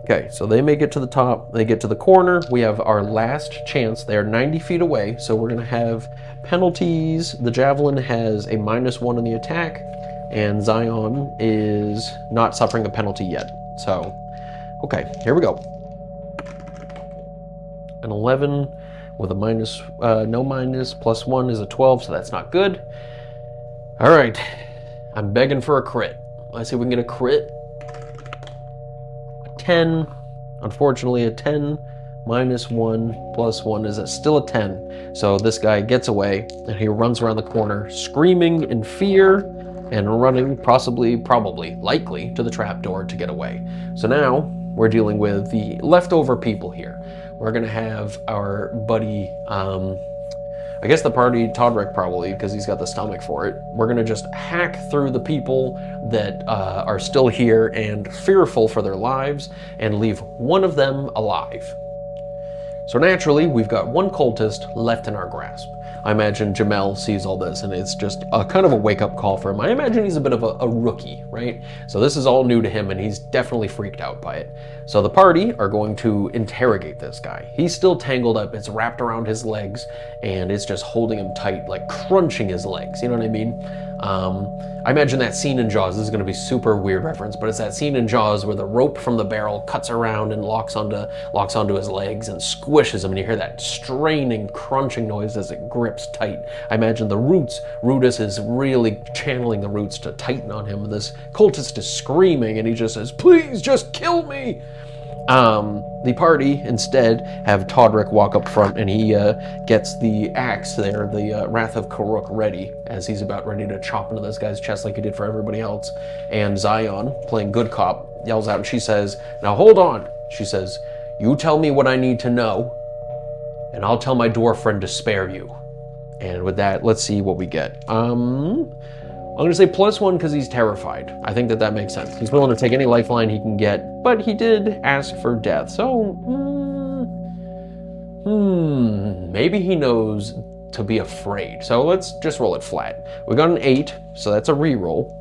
Okay, so they make it to the top. They get to the corner. We have our last chance. They are 90 feet away, so we're gonna have penalties. The javelin has a -1 on the attack, and Zion is not suffering a penalty yet. So, okay, here we go. An 11 with a no minus, +1 is a 12, so that's not good. All right, I'm begging for a crit. Let's see if we can get a crit. A 10, unfortunately a 10 -1 +1 is still a 10. So this guy gets away, and he runs around the corner screaming in fear and running probably, likely to the trapdoor to get away. So now we're dealing with the leftover people here. We're gonna have our buddy, I guess the party, Todrick probably, because he's got the stomach for it. We're gonna just hack through the people that are still here and fearful for their lives and leave one of them alive. So naturally, we've got one cultist left in our grasp. I imagine Jamel sees all this and it's just a kind of a wake-up call for him. I imagine he's a bit of a rookie, right? So this is all new to him and he's definitely freaked out by it. So the party are going to interrogate this guy. He's still tangled up, it's wrapped around his legs and it's just holding him tight, like crunching his legs, you know what I mean? I imagine that scene in Jaws, this is gonna be super weird reference, but it's that scene in Jaws where the rope from the barrel cuts around and locks onto his legs and squishes him, and you hear that straining, crunching noise as it grips tight. I imagine the roots, Rudis is really channeling the roots to tighten on him, and this cultist is screaming, and he just says, "Please, just kill me!" The party instead have Todrick walk up front and he gets the axe there, the Wrath of Karuk, ready as he's about ready to chop into this guy's chest like he did for everybody else. And Zion, playing good cop, yells out and she says, "Now hold on." She says, "You tell me what I need to know and I'll tell my dwarf friend to spare you." And with that, let's see what we get. I'm gonna say +1 because he's terrified. I think that makes sense. He's willing to take any lifeline he can get, but he did ask for death. So, maybe he knows to be afraid. So let's just roll it flat. We got an 8, so that's a reroll.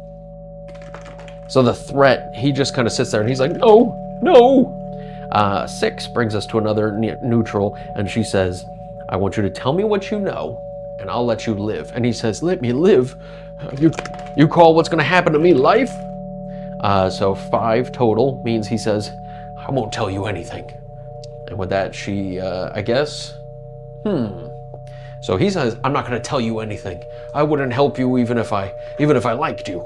So the threat, he just kind of sits there and he's like, no. 6 brings us to another neutral, and she says, "I want you to tell me what you know, and I'll let you live." And he says, "Let me live? You call what's gonna happen to me life?" So 5 total means he says, "I won't tell you anything." And with that, she, I guess, So he says, "I'm not gonna tell you anything. I wouldn't help you even if I liked you."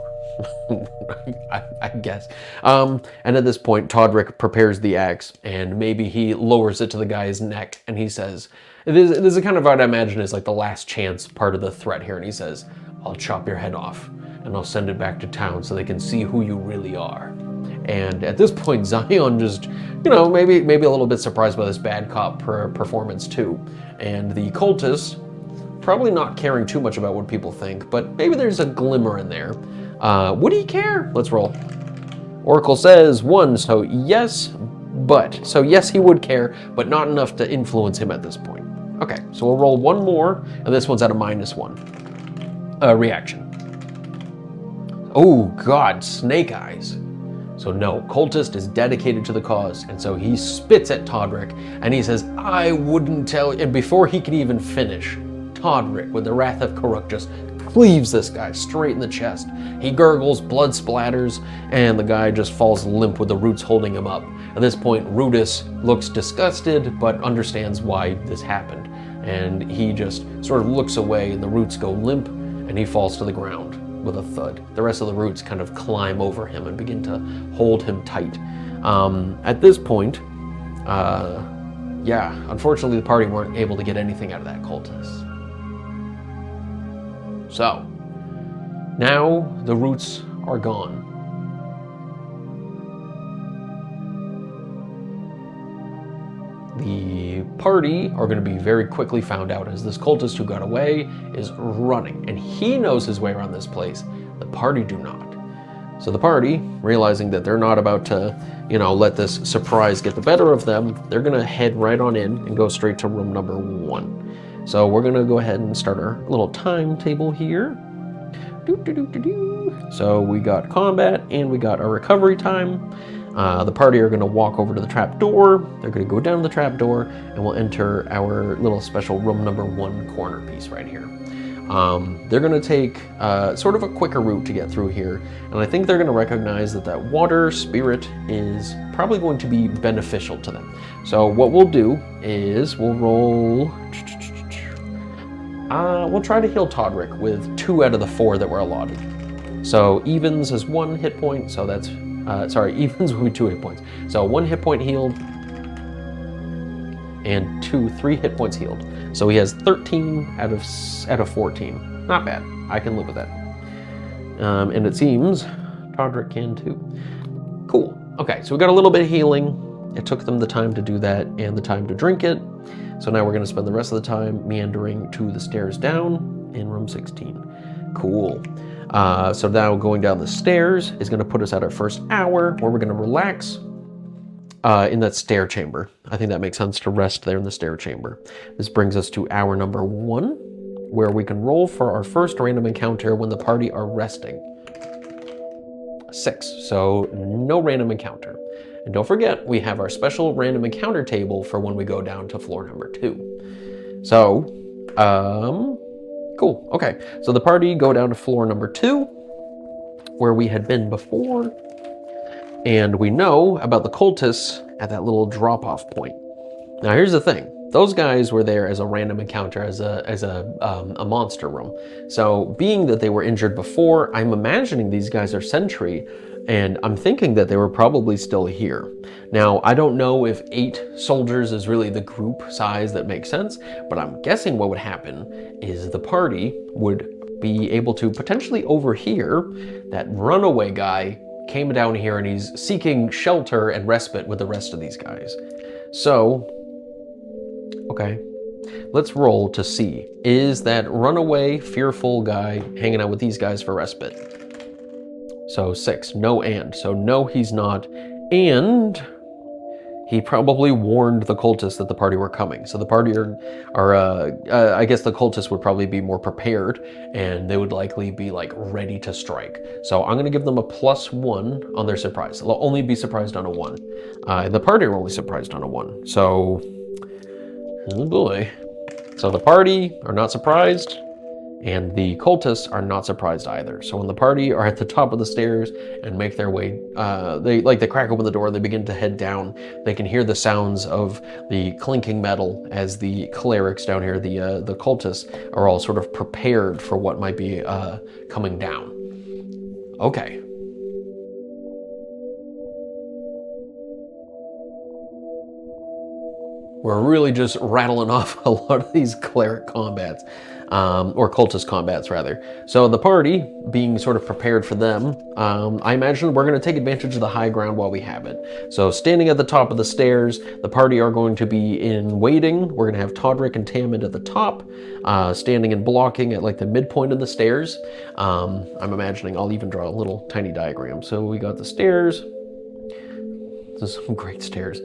I guess. And at this point, Todrick prepares the axe and maybe he lowers it to the guy's neck and he says, this is a kind of what I imagine is like the last chance part of the threat here. And he says, "I'll chop your head off and I'll send it back to town so they can see who you really are." And at this point, Zion just, maybe a little bit surprised by this bad cop performance too. And the cultists, probably not caring too much about what people think, but maybe there's a glimmer in there. Would he care? Let's roll. Oracle says 1, so yes, so yes, he would care, but not enough to influence him at this point. Okay, so we'll roll 1 more, and this one's at a -1. Reaction. Oh God, snake eyes. So no, cultist is dedicated to the cause, and so he spits at Todrick, and he says, "I wouldn't tell you," and before he can even finish, Todrick, with the Wrath of Karuk, just cleaves this guy straight in the chest. He gurgles, blood splatters, and the guy just falls limp with the roots holding him up. At this point, Rudis looks disgusted, but understands why this happened. And he just sort of looks away, and the roots go limp, and he falls to the ground with a thud. The rest of the roots kind of climb over him and begin to hold him tight. At this point, unfortunately the party weren't able to get anything out of that cultist. So, now the roots are gone. The party are going to be very quickly found out as this cultist who got away is running, and he knows his way around this place. The party do not. So the party, realizing that they're not about to, let this surprise get the better of them, they're going to head right on in and go straight to room number 1. So we're going to go ahead and start our little timetable here. So we got combat and we got our recovery time. The party are going to walk over to the trap door. They're going to go down the trap door and we'll enter our little special room number 1 corner piece right here. They're going to take sort of a quicker route to get through here. And I think they're going to recognize that water spirit is probably going to be beneficial to them. So what we'll do is we'll roll... we'll try to heal Todrick with 2 out of the 4 that were allotted. So evens is 1 hit point, so that's, evens will be 2 hit points. So 1 hit point healed, and 3 hit points healed. So he has 13 out of 14. Not bad, I can live with that. And it seems Todrick can too. Cool. Okay, so we got a little bit of healing. It took them the time to do that and the time to drink it. So now we're going to spend the rest of the time meandering to the stairs down in room 16. Cool. So now going down the stairs is going to put us at our first hour where we're going to relax in that stair chamber. I think that makes sense to rest there in the stair chamber. This brings us to hour number 1, where we can roll for our first random encounter when the party are resting. 6, so no random encounter. And don't forget, we have our special random encounter table for when we go down to floor number 2. So, cool, okay. So the party go down to floor number 2, where we had been before, and we know about the cultists at that little drop-off point. Now here's the thing. Those guys were there as a random encounter, as a monster room. So being that they were injured before, I'm imagining these guys are Sentry, and I'm thinking that they were probably still here. Now, I don't know if 8 soldiers is really the group size that makes sense, but I'm guessing what would happen is the party would be able to potentially overhear that runaway guy came down here and he's seeking shelter and respite with the rest of these guys. So, okay, let's roll to see. Is that runaway, fearful guy hanging out with these guys for respite? So 6, no and. So no, he's not. And he probably warned the cultists that the party were coming. So the party I guess the cultists would probably be more prepared and they would likely be like ready to strike. So I'm gonna give them a +1 on their surprise. They'll only be surprised on a 1. And the party are only surprised on a 1. So, oh boy. So the party are not surprised, and the cultists are not surprised either. So when the party are at the top of the stairs and make their way, they crack open the door, they begin to head down. They can hear the sounds of the clinking metal as the clerics down here, the cultists, are all sort of prepared for what might be coming down. Okay. We're really just rattling off a lot of these cleric combats, or cultist combats rather. So the party, being sort of prepared for them, I imagine we're going to take advantage of the high ground while we have it. So standing at the top of the stairs, the party are going to be in waiting. We're going to have Todrick and Tamond at the top, standing and blocking at like the midpoint of the stairs. I'm imagining I'll even draw a little tiny diagram. So we got the stairs. This is some great stairs.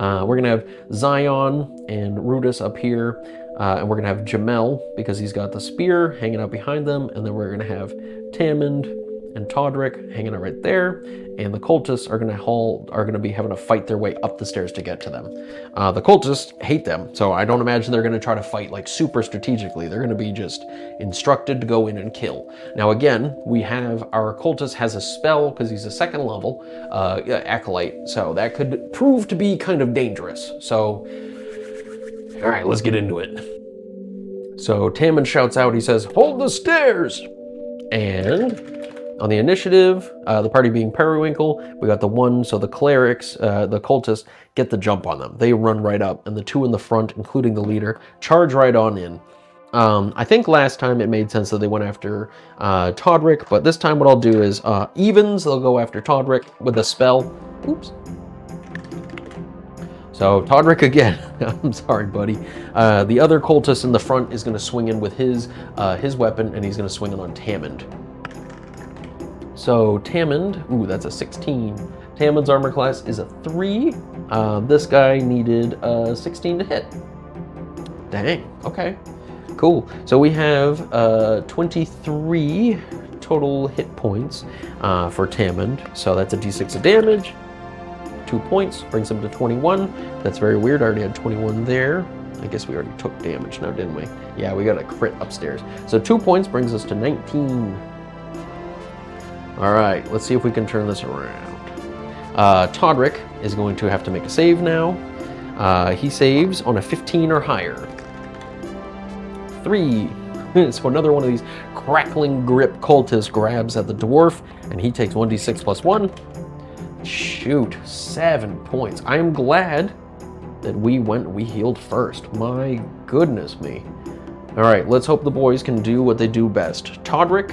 We're gonna have Zion and Rudis up here, and we're gonna have Jamel because he's got the spear hanging out behind them, and then we're gonna have Tamond and Todrick hanging out right there, and the cultists are gonna be having to fight their way up the stairs to get to them. The cultists hate them, so I don't imagine they're gonna try to fight like super strategically. They're gonna be just instructed to go in and kill. Now again, we have our cultist has a spell because he's a 2nd level acolyte, so that could prove to be kind of dangerous. So, all right, let's get into it. So Tamond shouts out, he says, "Hold the stairs!" And on the initiative, the party being Periwinkle, we got the 1, so the clerics, the cultists, get the jump on them. They run right up, and the 2 in the front, including the leader, charge right on in. I think last time it made sense that they went after Todrick, but this time what I'll do is evens, they'll go after Todrick with a spell. Oops. So Todrick again, I'm sorry, buddy. The other cultist in the front is going to swing in with his weapon, and he's going to swing it on Tamond. So Tamond, ooh, that's a 16. Tamond's armor class is a 3. This guy needed a 16 to hit. Dang, okay, cool. So we have 23 total hit points for Tamond. So that's a d6 of damage. 2 points, brings him to 21. That's very weird, I already had 21 there. I guess we already took damage now, didn't we? Yeah, we got a crit upstairs. So 2 points brings us to 19. All right, let's see if we can turn this around. Todrick is going to have to make a save now. He saves on a 15 or higher. 3. So another one of these crackling grip cultists grabs at the dwarf, and he takes 1d6 plus 1. Shoot, 7 points. I am glad that we healed first. My goodness me. All right, let's hope the boys can do what they do best. Todrick,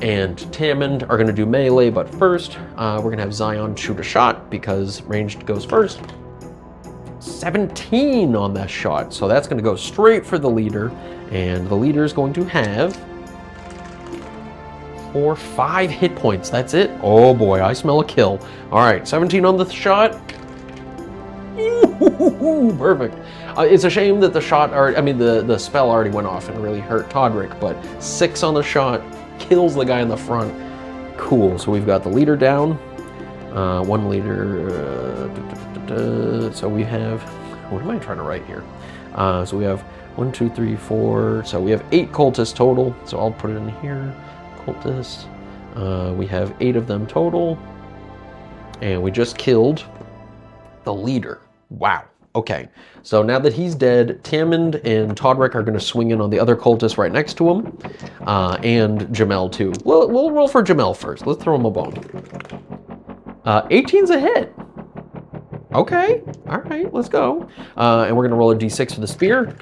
and Tammond are going to do melee, but first we're going to have Zion shoot a shot because ranged goes first. 17 on that shot, so that's going to go straight for the leader, and the leader is going to have 5 hit points. That's it. Oh boy, I smell a kill. All right, 17 on the shot. Ooh, perfect. It's a shame that the shot, the spell already went off and really hurt Todrick, but 6 on the shot kills the guy in the front. Cool. So we've got the leader down. 1 leader. So we have, what am I trying to write here? So we have 1, 2, 3, 4. So we have 8 cultists total. So I'll put it in here. Cultists. We have 8 of them total. And we just killed the leader. Wow. Okay. So now that he's dead, Tammond and Todrick are going to swing in on the other cultist right next to him. And Jamel too. We'll roll for Jamel first. Let's throw him a bone. 18's a hit. Okay. All right. Let's go. And we're going to roll a d6 for the spear.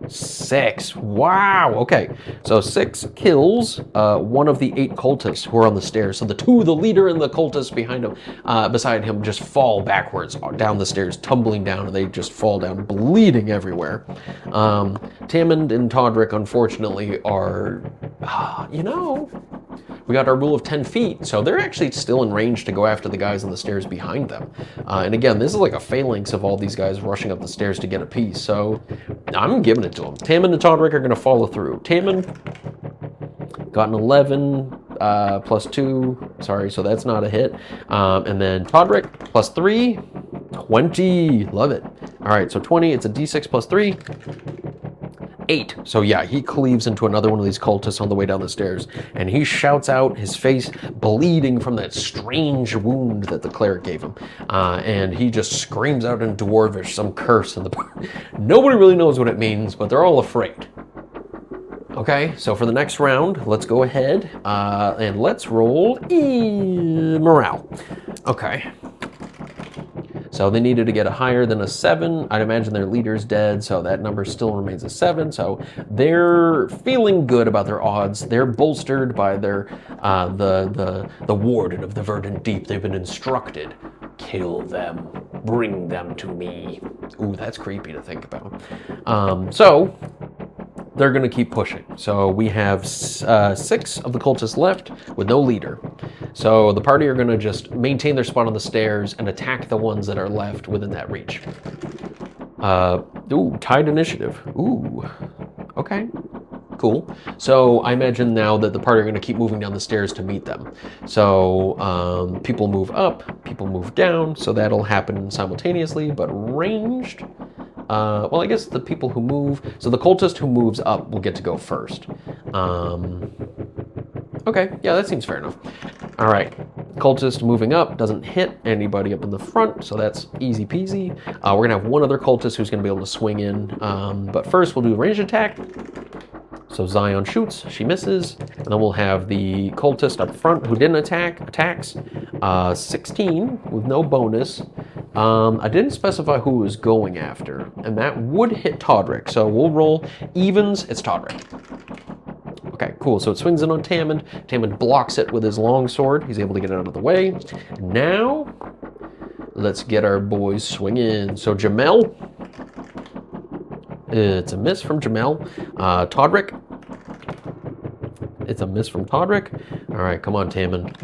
6. Wow. Okay. So 6 kills 1 of the 8 cultists who are on the stairs. So the leader and the cultist behind him, beside him, just fall backwards down the stairs, tumbling down, and they just fall down, bleeding everywhere. Tammond and Todrick, unfortunately, are, we got our rule of 10 feet, so they're actually still in range to go after the guys on the stairs behind them. And again, this is like a phalanx of all these guys rushing up the stairs to get a piece, so I'm giving it to them. Tammond and Todrick are going to follow through. Tammond got an 11 plus 2, sorry, so that's not a hit. And then Todrick plus 3, 20, love it. All right, so 20, it's a d6 plus 3. 8. So yeah, he cleaves into another one of these cultists on the way down the stairs, and he shouts out, his face bleeding from that strange wound that the cleric gave him. And he just screams out in Dwarvish some curse, and nobody really knows what it means, but they're all afraid. Okay, so for the next round, let's go ahead and let's roll morale. Okay. So they needed to get a higher than a 7. I'd imagine their leader's dead, so that number still remains a 7. So they're feeling good about their odds. They're bolstered by their the warden of the Verdant Deep. They've been instructed, kill them, bring them to me. Ooh, that's creepy to think about. So they're going to keep pushing. So we have 6 of the cultists left with no leader. So the party are going to just maintain their spot on the stairs and attack the ones that are left within that reach. Ooh, tied initiative. Ooh, okay, cool. So I imagine now that the party are going to keep moving down the stairs to meet them. So people move up, people move down, so that'll happen simultaneously, but ranged. Well, I guess the people who move, so the cultist who moves up will get to go first. Okay, yeah, that seems fair enough. All right, cultist moving up doesn't hit anybody up in the front, so that's easy peasy. We're gonna have one other cultist who's gonna be able to swing in, but first we'll do a ranged attack. So Zion shoots, she misses, and then we'll have the cultist up front who didn't attacks. 16 with no bonus. I didn't specify who it was going after, and that would hit Todrick. So we'll roll evens, it's Todrick. Okay, cool, so it swings in on Tammond. Tammond blocks it with his longsword. He's able to get it out of the way. Now, let's get our boys swing in. So Jamel, it's a miss from Jamel. Todrick, it's a miss from Todrick. All right, come on, Tammond.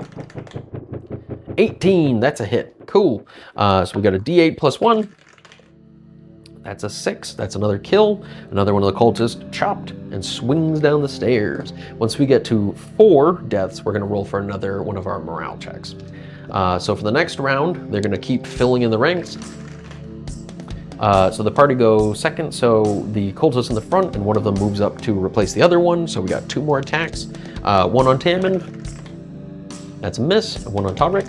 18, that's a hit. Cool. So we got a d8 plus 1. That's a 6. That's another kill. Another one of the cultists chopped and swings down the stairs. Once we get to 4 deaths, we're going to roll for another one of our morale checks. So for the next round, they're going to keep filling in the ranks. So the party go second, so the cultists in the front, and one of them moves up to replace the other one. So we got 2 more attacks. 1 on Tammond. That's a miss. And 1 on Todrick.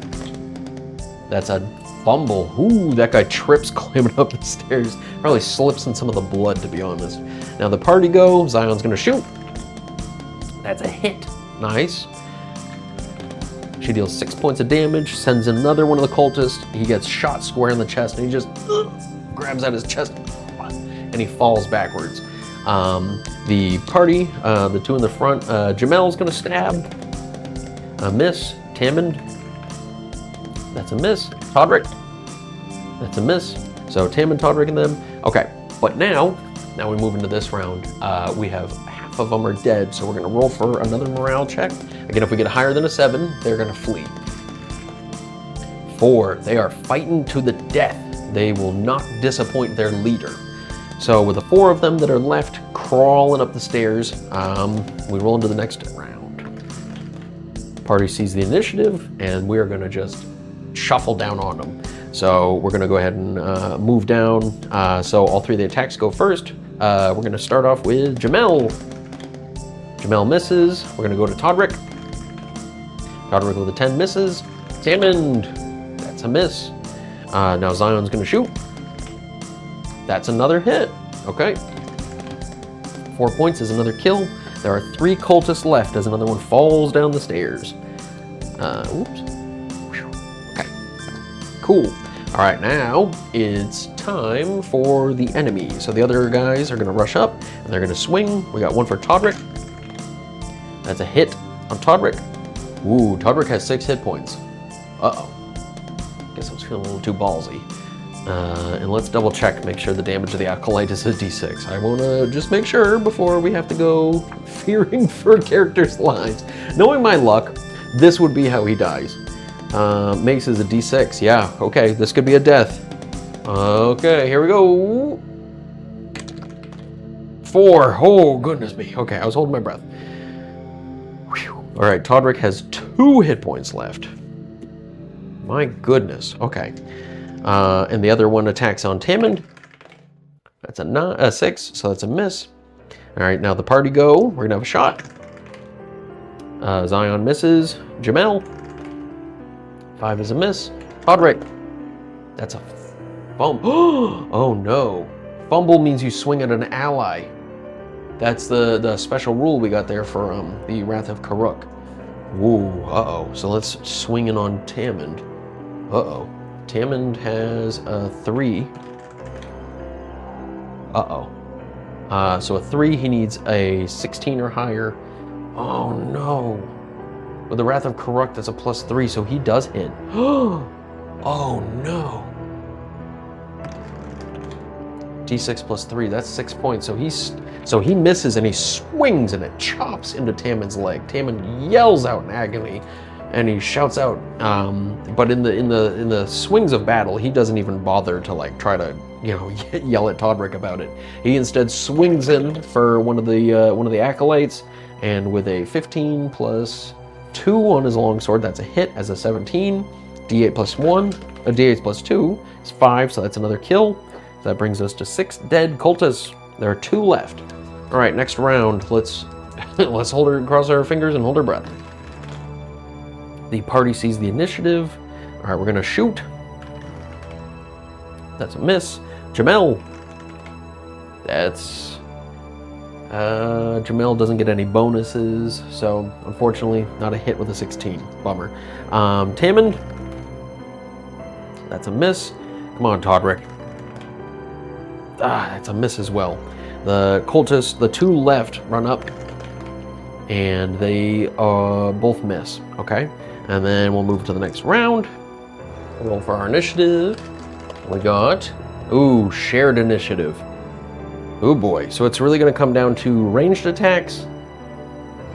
That's a fumble. Ooh, that guy trips climbing up the stairs. Probably slips in some of the blood, to be honest. Now the party go. Zion's gonna shoot. That's a hit. Nice. She deals 6 points of damage, sends another one of the cultists. He gets shot square in the chest, and he just grabs at his chest, and he falls backwards. The party, the two in the front, Jamel's gonna stab. A miss. Tamond. That's a miss. Todrick. That's a miss. So Tamond, Todrick, and them. Okay, but now we move into this round. We have half of them are dead, so we're gonna roll for another morale check. Again, if we get higher than a 7, they're gonna flee. 4, they are fighting to the death. They will not disappoint their leader. So with the 4 of them that are left crawling up the stairs, we roll into the next round. Party sees the initiative, and we are gonna just shuffle down on them. So we're gonna go ahead and move down. So all 3 of the attacks go first. We're gonna start off with Jamel. Jamel misses. We're gonna go to Todrick. Todrick with a 10 misses. Tamond, that's a miss. Now Zion's gonna shoot. That's another hit. Okay. 4 points is another kill. There are 3 cultists left as another one falls down the stairs. Oops. Okay. Cool. All right, now it's time for the enemy. So the other guys are gonna rush up and they're gonna swing. We got one for Todrick. That's a hit on Todrick. Ooh, Todrick has 6 hit points. Uh-oh. Guess I was feeling a little too ballsy. And let's double check, make sure the damage of the Acolyte is a d6. I wanna just make sure before we have to go fearing for characters' lives. Knowing my luck, this would be how he dies. Mace is a d6, yeah, okay, this could be a death. Okay, here we go. 4, oh goodness me. Okay, I was holding my breath. Whew. All right, Todrick has 2 hit points left. My goodness, okay. And the other one attacks on Tamond. That's a 6, so that's a miss. All right, now the party go. We're gonna have a shot. Zion misses. Jamel. 5 is a miss. Todrick. That's a fumble. Oh no. Fumble means you swing at an ally. That's the special rule we got there for the Wrath of Karuk. Woo, uh-oh. So let's swing in on Tamond. Uh-oh. Tamond has a 3. Uh-oh. So a 3, he needs a 16 or higher. Oh no. With the Wrath of Karuk, that's a +3, so he does hit. Oh no. D6 +3, that's 6 points. So he misses and he swings and it chops into Tamond's leg. Tamond yells out in agony. And he shouts out, but in the swings of battle, he doesn't even bother to like try to yell at Todrick about it. He instead swings in for one of the acolytes, and with a 15 + 2 on his longsword, that's a hit as a 17. D8 +1, a D8 +2 is 5, so that's another kill. So that brings us to 6 dead cultists. There are 2 left. All right, next round. Let's cross our fingers and hold our breath. The party sees the initiative. All right, we're gonna shoot. That's a miss. Jamel. That's... Jamel doesn't get any bonuses, so unfortunately, not a hit with a 16. Bummer. Tamond. That's a miss. Come on, Todrick. That's a miss as well. The cultists, the 2 left, run up, and they both miss, okay? And then we'll move to the next round. Roll for our initiative. We got, ooh, shared initiative. Oh boy, so it's really gonna come down to ranged attacks.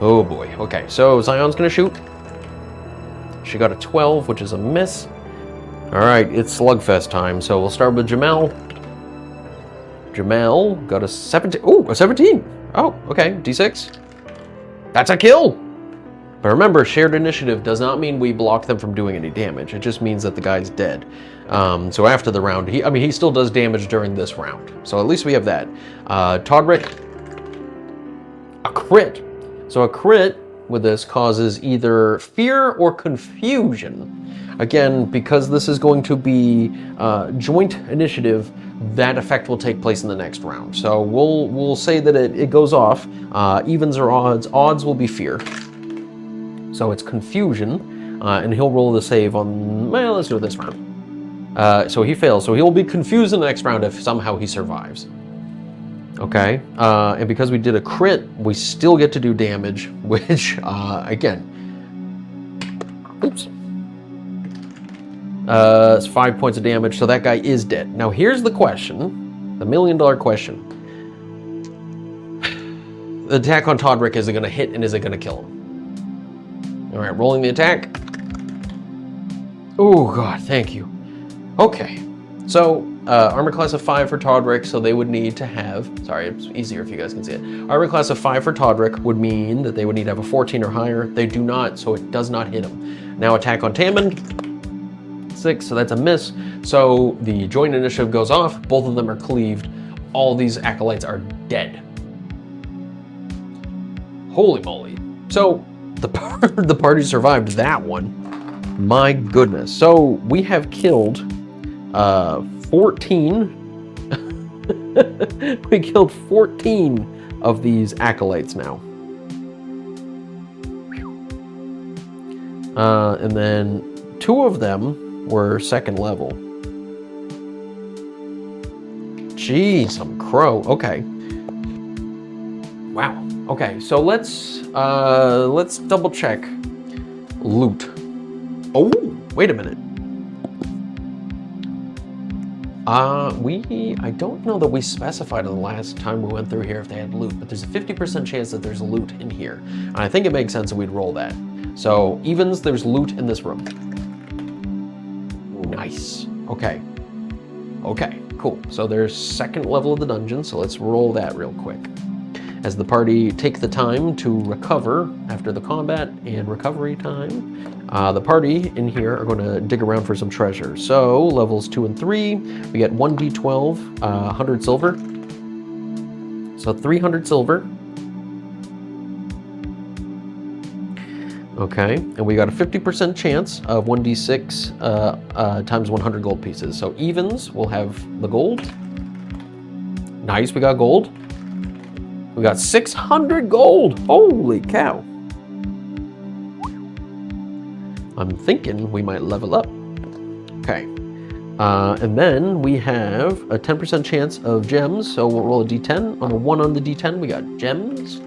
Oh boy, okay, so Zion's gonna shoot. She got a 12, which is a miss. All right, it's slugfest time, so we'll start with Jamel. Jamel got a 17, ooh, a 17. Oh, okay, D6. That's a kill. But remember, shared initiative does not mean we block them from doing any damage. It just means that the guy's dead. So after the round, he still does damage during this round. So at least we have that. Todrick, a crit. So a crit with this causes either fear or confusion. Again, because this is going to be joint initiative, that effect will take place in the next round. So we'll say that it goes off. Evens or odds. Odds will be fear. So it's confusion, and he'll roll the save on, well, let's do it this round. So he fails, so he'll be confused in the next round if somehow he survives. Okay, and because we did a crit, we still get to do damage, which, again, oops. It's 5 points of damage, so that guy is dead. Now here's the question, the $1,000,000 question. The attack on Todrick, is it gonna hit and is it gonna kill him? All right, rolling the attack. Oh God, thank you. Okay, so armor class of 5 for Todrick, so they would need to have, sorry, it's easier if you guys can see it. Armor class of 5 for Todrick would mean that they would need to have a 14 or higher. They do not, so it does not hit him. Now attack on Tamond, 6, so that's a miss. So the joint initiative goes off, both of them are cleaved. All these acolytes are dead. Holy moly. So the party survived that one. My goodness. So we have killed 14. We killed 14 of these acolytes now. And then 2 of them were 2nd level. Jeez, some crow. Okay. Wow. Okay, so let's double check loot. Oh, wait a minute. I don't know that we specified the last time we went through here if they had loot, but there's a 50% chance that there's loot in here. And I think it makes sense that we'd roll that. So evens, there's loot in this room. Nice. Okay. Okay, cool. So there's 2nd level of the dungeon, so let's roll that real quick. As the party take the time to recover after the combat and recovery time, the party in here are going to dig around for some treasure. So levels 2 and 3, we get 1d12, 100 silver. So 300 silver. Okay, and we got a 50% chance of 1d6 times 100 gold pieces. So evens, we'll have the gold. Nice, we got gold. We got 600 gold. Holy cow. I'm thinking we might level up. Okay. And then we have a 10% chance of gems. So we'll roll a d10. On a 1 on the d10, we got gems.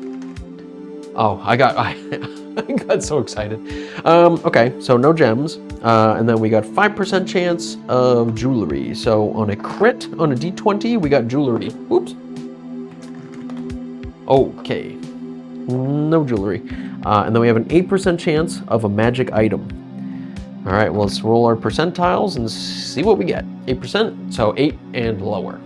Oh, I got so excited. Okay, so no gems. And then we got 5% chance of jewelry. So on a crit, on a d20, we got jewelry. Oops. Okay, no jewelry. And then we have an 8% chance of a magic item. All right, well, let's roll our percentiles and see what we get. 8%, so 8 and lower.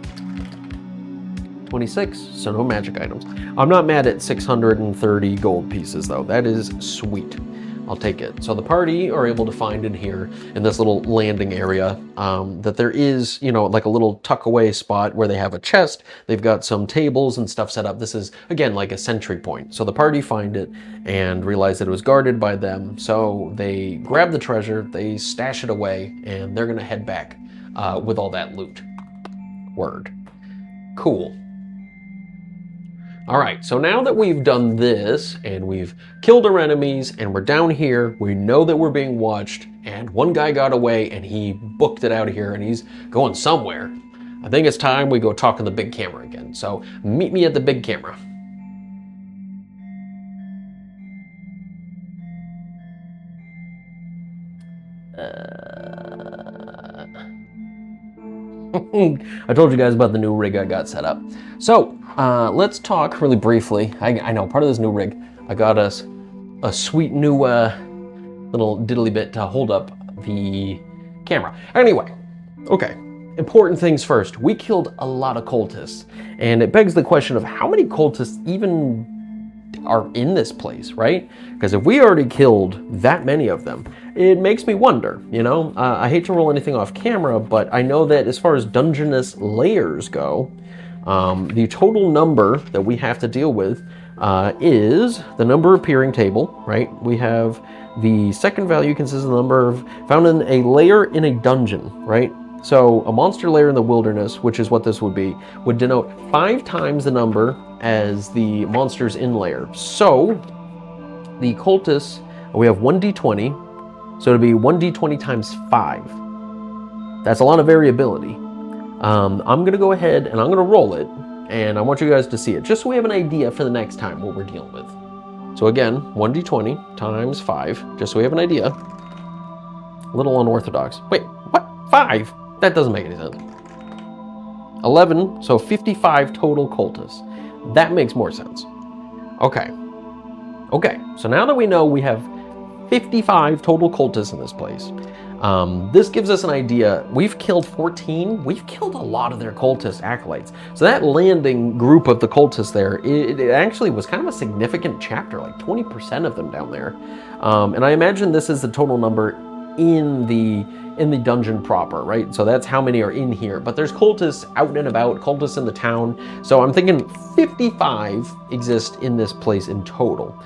26, so no magic items. I'm not mad at 630 gold pieces though. That is sweet. I'll take it. So the party are able to find in here, in this little landing area, that there is, you know, like a little tuck away spot where they have a chest. They've got some tables and stuff set up. This is, again, like a sentry point. So the party find it and realize that it was guarded by them. So they grab the treasure, they stash it away, and they're gonna head back with all that loot. Word. Cool. All right, so now that we've done this and we've killed our enemies and we're down here, we know that we're being watched, and one guy got away and he booked it out of here and he's going somewhere. I think it's time we go talk to the big camera again. So meet me at the big camera. I told you guys about the new rig I got set up. So let's talk really briefly. I know part of this new rig, I got us a sweet new little diddly bit to hold up the camera. Anyway, okay, important things first. We killed a lot of cultists, and it begs the question of how many cultists even are in this place, right? Because if we already killed that many of them, it makes me wonder, you know? I hate to roll anything off camera, but I know that as far as Dungeness layers go, the total number that we have to deal with is the number appearing table, right? We have the second value consists of the number of found in a layer in a dungeon, right? So a monster layer in the wilderness, which is what this would be, would denote 5 times the number as the monsters in layer. So the cultists, we have 1d20, so it'd be 1d20 times 5. That's a lot of variability. I'm gonna go ahead and I'm gonna roll it, and I want you guys to see it, just so we have an idea for the next time what we're dealing with. So again, 1d20 times 5, just so we have an idea. A little unorthodox. Wait, what? 5? That doesn't make any sense. 11, so 55 total cultists. That makes more sense. Okay. Okay, so now that we know we have 55 total cultists in this place, this gives us an idea. We've killed 14. We've killed a lot of their cultist acolytes. So that landing group of the cultists there, it actually was kind of a significant chapter, like 20% of them down there. And I imagine this is the total number in the dungeon proper, right? So that's how many are in here. But there's cultists out and about, cultists in the town. So I'm thinking 55 exist in this place in total.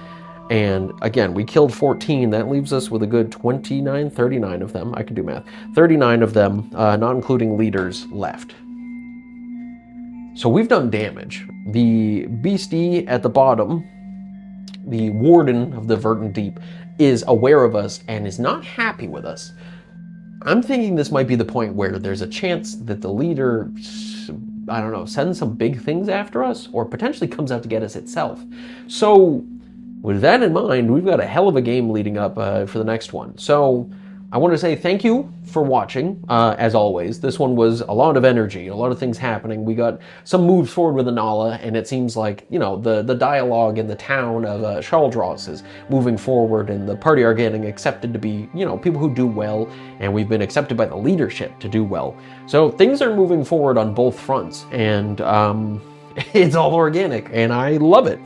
And again, we killed 14. That leaves us with a good 29, 39 of them. I can do math. 39 of them, not including leaders, left. So we've done damage. The beastie at the bottom, the warden of the Verdant Deep, is aware of us and is not happy with us. I'm thinking this might be the point where there's a chance that the leader, I don't know, sends some big things after us, or potentially comes out to get us itself. So with that in mind, we've got a hell of a game leading up for the next one. So I want to say thank you for watching, as always. This one was a lot of energy, a lot of things happening. We got some moves forward with Anala, and it seems like, you know, the dialogue in the town of Shaldros is moving forward, and the party are getting accepted to be, you know, people who do well, and we've been accepted by the leadership to do well. So things are moving forward on both fronts, and it's all organic, and I love it.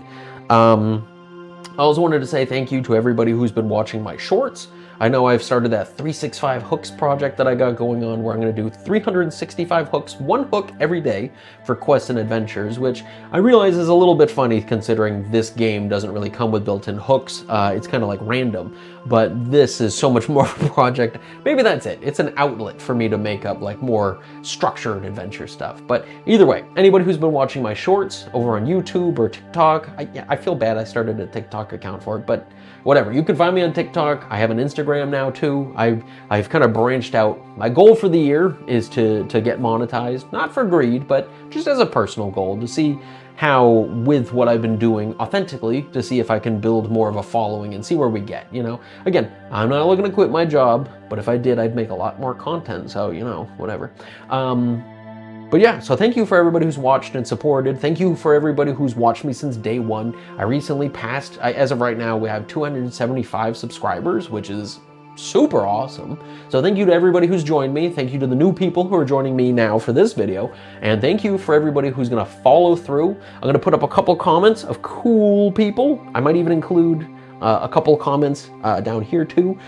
I also wanted to say thank you to everybody who's been watching my shorts. I know I've started that 365 hooks project that I got going on, where I'm going to do 365 hooks, one hook every day for quests and adventures, which I realize is a little bit funny considering this game doesn't really come with built-in hooks. It's kind of like random, but this is so much more of a project. Maybe that's it. It's an outlet for me to make up like more structured adventure stuff. But either way, anybody who's been watching my shorts over on YouTube or TikTok, I feel bad I started a TikTok account for it, but whatever. You can find me on TikTok. I have an Instagram now too. I've kind of branched out. My goal for the year is to get monetized, not for greed, but just as a personal goal, to see how, with what I've been doing authentically, to see if I can build more of a following and see where we get, you know? Again, I'm not looking to quit my job, but if I did, I'd make a lot more content, so, you know, whatever. But yeah, so thank you for everybody who's watched and supported. Thank you for everybody who's watched me since day one. I recently passed, as of right now, we have 275 subscribers, which is super awesome. So thank you to everybody who's joined me. Thank you to the new people who are joining me now for this video. And thank you for everybody who's gonna follow through. I'm gonna put up a couple comments of cool people. I might even include a couple comments down here too,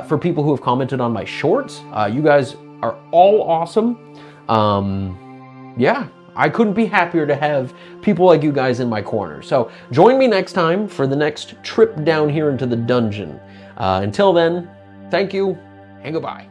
for people who have commented on my shorts. You guys are all awesome. Yeah, I couldn't be happier to have people like you guys in my corner. So join me next time for the next trip down here into the dungeon. Until then, thank you and goodbye.